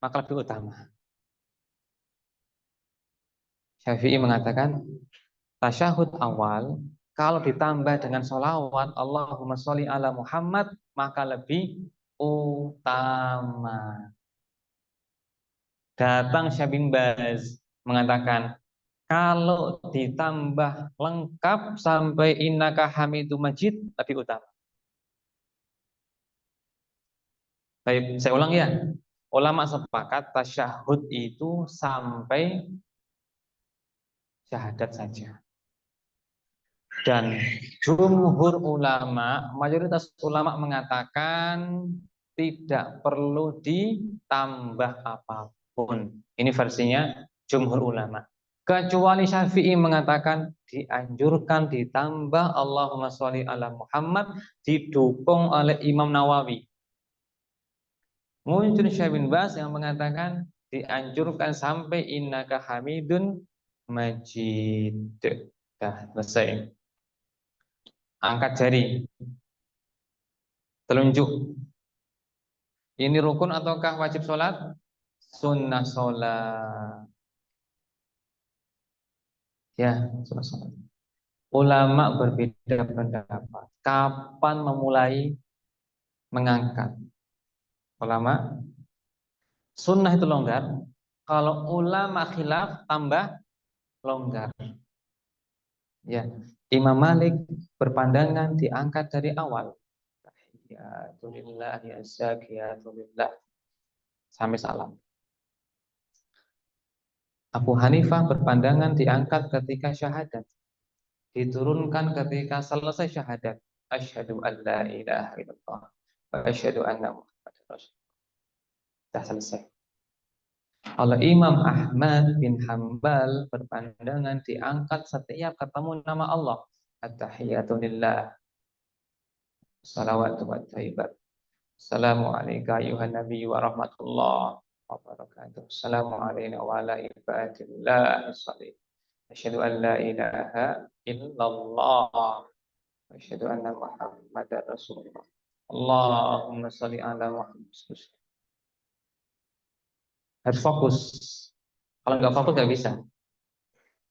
maka lebih utama. Syafi'i mengatakan tasyahud awal kalau ditambah dengan sholawat Allahumma sholli ala Muhammad maka lebih utama. Datang Syekh bin Baz mengatakan kalau ditambah lengkap sampai innaka hamidum majid lebih utama. Baik, saya ulang ya. Ulama sepakat tasyahud itu sampai syahadat saja. Dan jumhur ulama, mayoritas ulama mengatakan tidak perlu ditambah apapun. Ini versinya jumhur ulama. Kecuali Syafi'i mengatakan dianjurkan ditambah Allahumma sholli ala Muhammad, didukung oleh Imam Nawawi. Muncul Syekh bin Baz yang mengatakan dianjurkan sampai innaka hamidun majid. Dah selesai. Angkat jari, telunjuk. Ini rukun ataukah wajib sholat? Sunnah sholat. Ya, sunnah sholat. Ulama berbeda pendapat. Kapan memulai mengangkat? Ulama sunnah itu longgar. Kalau ulama khilaf tambah longgar. Ya, Imam Malik berpandangan diangkat dari awal. Tahiyatulillah ya zakiyatulillah sampai salam. Abu Hanifah berpandangan diangkat ketika syahadat, diturunkan ketika selesai syahadat. Asyhadu an la ilaha illallah wa asyhadu anna Muhammadar Rasulullah. Sudah selesai. Kalau Imam Ahmad bin Hambal berpandangan diangkat setiap ketemu nama Allah. At-tahiyatu lillah. Salawatu wa thayyibat. Assalamu alayka ayuhan nabi wa rahmatullah wa barakatuh. Assalamu alayna wa ala ibadillah as-salihin. Asyhadu an la ilaha illallah wa asyhadu anna Muhammadar Rasulullah. Allahumma shalli ala Muhammad. Harus fokus. Kalau nggak fokus nggak bisa.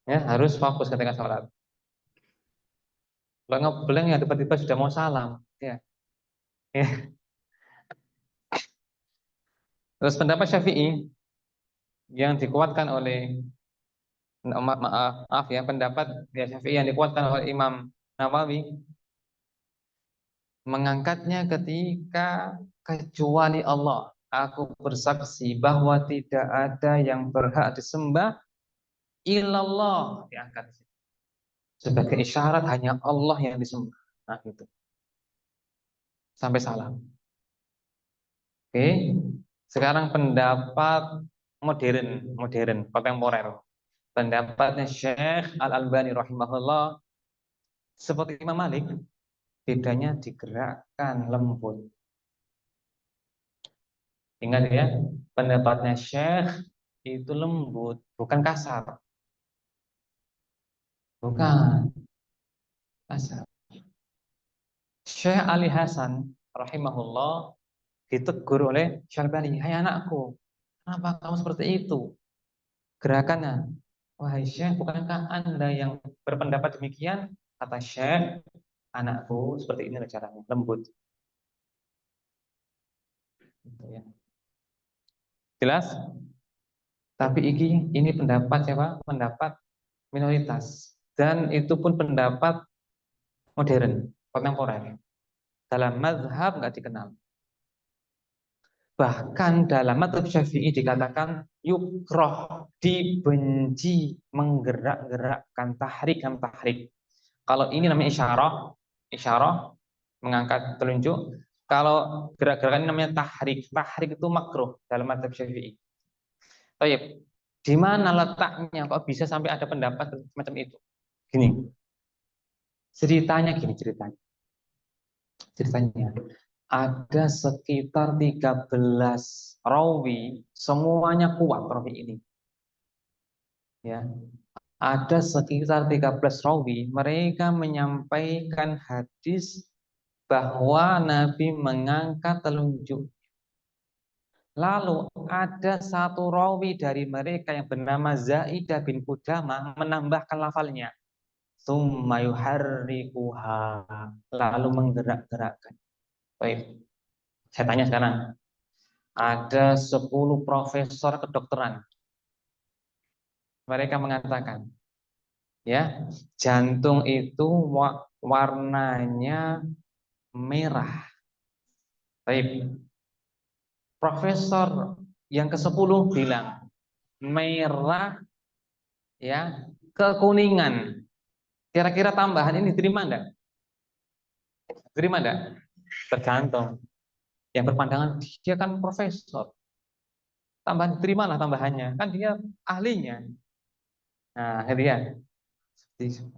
Ya, harus fokus ketika sholat. Kalau ngeblank ya tiba-tiba sudah mau salam. Ya. Ya. Terus pendapat Syafi'i yang dikuatkan oleh maaf ya, pendapat ya Syafi'i yang dikuatkan oleh Imam Nawawi mengangkatnya ketika kecuali Allah. Aku bersaksi bahwa tidak ada yang berhak disembah illallah, diangkat sebagai isyarat hanya Allah yang disembah. Nah, gitu. Sampai salam. Oke. Sekarang pendapat modern, kontemporer. Pendapatnya Syekh Al-Albani rahimahullah seperti Imam Malik, bedanya digerakkan lembut. Ingat ya, pendapatnya Syekh itu lembut, bukan kasar. Bukan kasar. Syekh Ali Hasan rahimahullah ditegur oleh Syarbani, "Hai anakku, kenapa kamu seperti itu? Gerakannya." "Wahai Syekh, bukankah Anda yang berpendapat demikian?" Kata Syekh, "Anakku, seperti ini caranya, lembut." Gitu ya. Jelas? Tapi ini pendapat siapa? Pendapat minoritas. Dan itu pun pendapat modern, kontemporer. Dalam mazhab nggak dikenal. Bahkan dalam mazhab Syafi'i dikatakan yukroh, dibenci, menggerak-gerakkan, tahrik. Kalau ini namanya isyarah, mengangkat telunjuk. Kalau gerak-gerakan ini namanya tahrik. Tahrik itu makruh dalam mazhab Syafi'i. Baik, di mana letaknya kok bisa sampai ada pendapat semacam itu? Gini, ceritanya. Ada sekitar 13 rawi, semuanya kuat rawi ini. Ya, ada sekitar 13 rawi, mereka menyampaikan hadis bahwa Nabi mengangkat telunjuk. Lalu ada satu rawi dari mereka yang bernama Zaidah bin Qudamah menambahkan lafalnya. Tsumma yuharrikuha, lalu menggerak-gerakkan. Baik, saya tanya sekarang. Ada 10 profesor kedokteran. Mereka mengatakan, ya, jantung itu warnanya merah. Baik. Profesor yang ke-10 bilang merah ya, kekuningan. Kira-kira tambahan ini diterima enggak? Terima enggak? Tergantung. Yang berpandangan dia kan profesor, tambahan terimalah tambahannya, kan dia ahlinya. Nah, itu ya,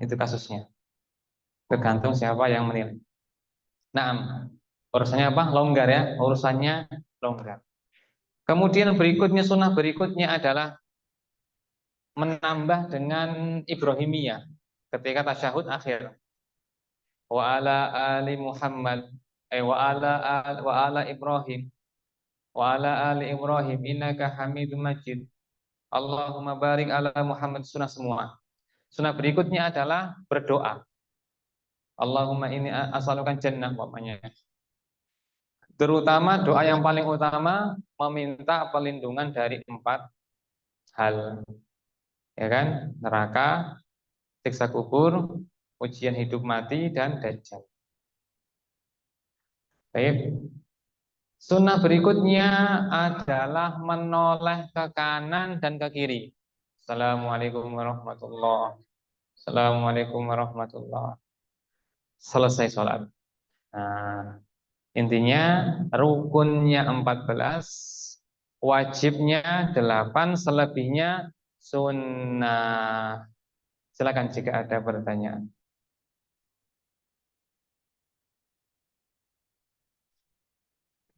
itu kasusnya. Tergantung siapa yang menilai. Nah, urusannya apa? Longgar ya, urusannya longgar. Kemudian berikutnya, sunnah berikutnya adalah menambah dengan Ibrahimiyah ketika tasyahud akhir. Wa ala ali Muhammad, wa ala Ibrahim, wa ala ali Ibrahim innaka Hamidum Majid. Allahumma barik ala Muhammad, sunnah semua. Sunnah berikutnya adalah berdoa. Allahumma ini asalukan jannah umpamanya. Terutama doa yang paling utama meminta perlindungan dari 4 hal, ya kan? Neraka, siksa kubur, ujian hidup mati, dan dajjal. Baik. Sunnah berikutnya adalah menoleh ke kanan dan ke kiri. Assalamualaikum warahmatullahi. Assalamualaikum warahmatullahi. Selesai sholat. Nah, intinya rukunnya 14, wajibnya 8, selebihnya sunnah. Silakan jika ada pertanyaan.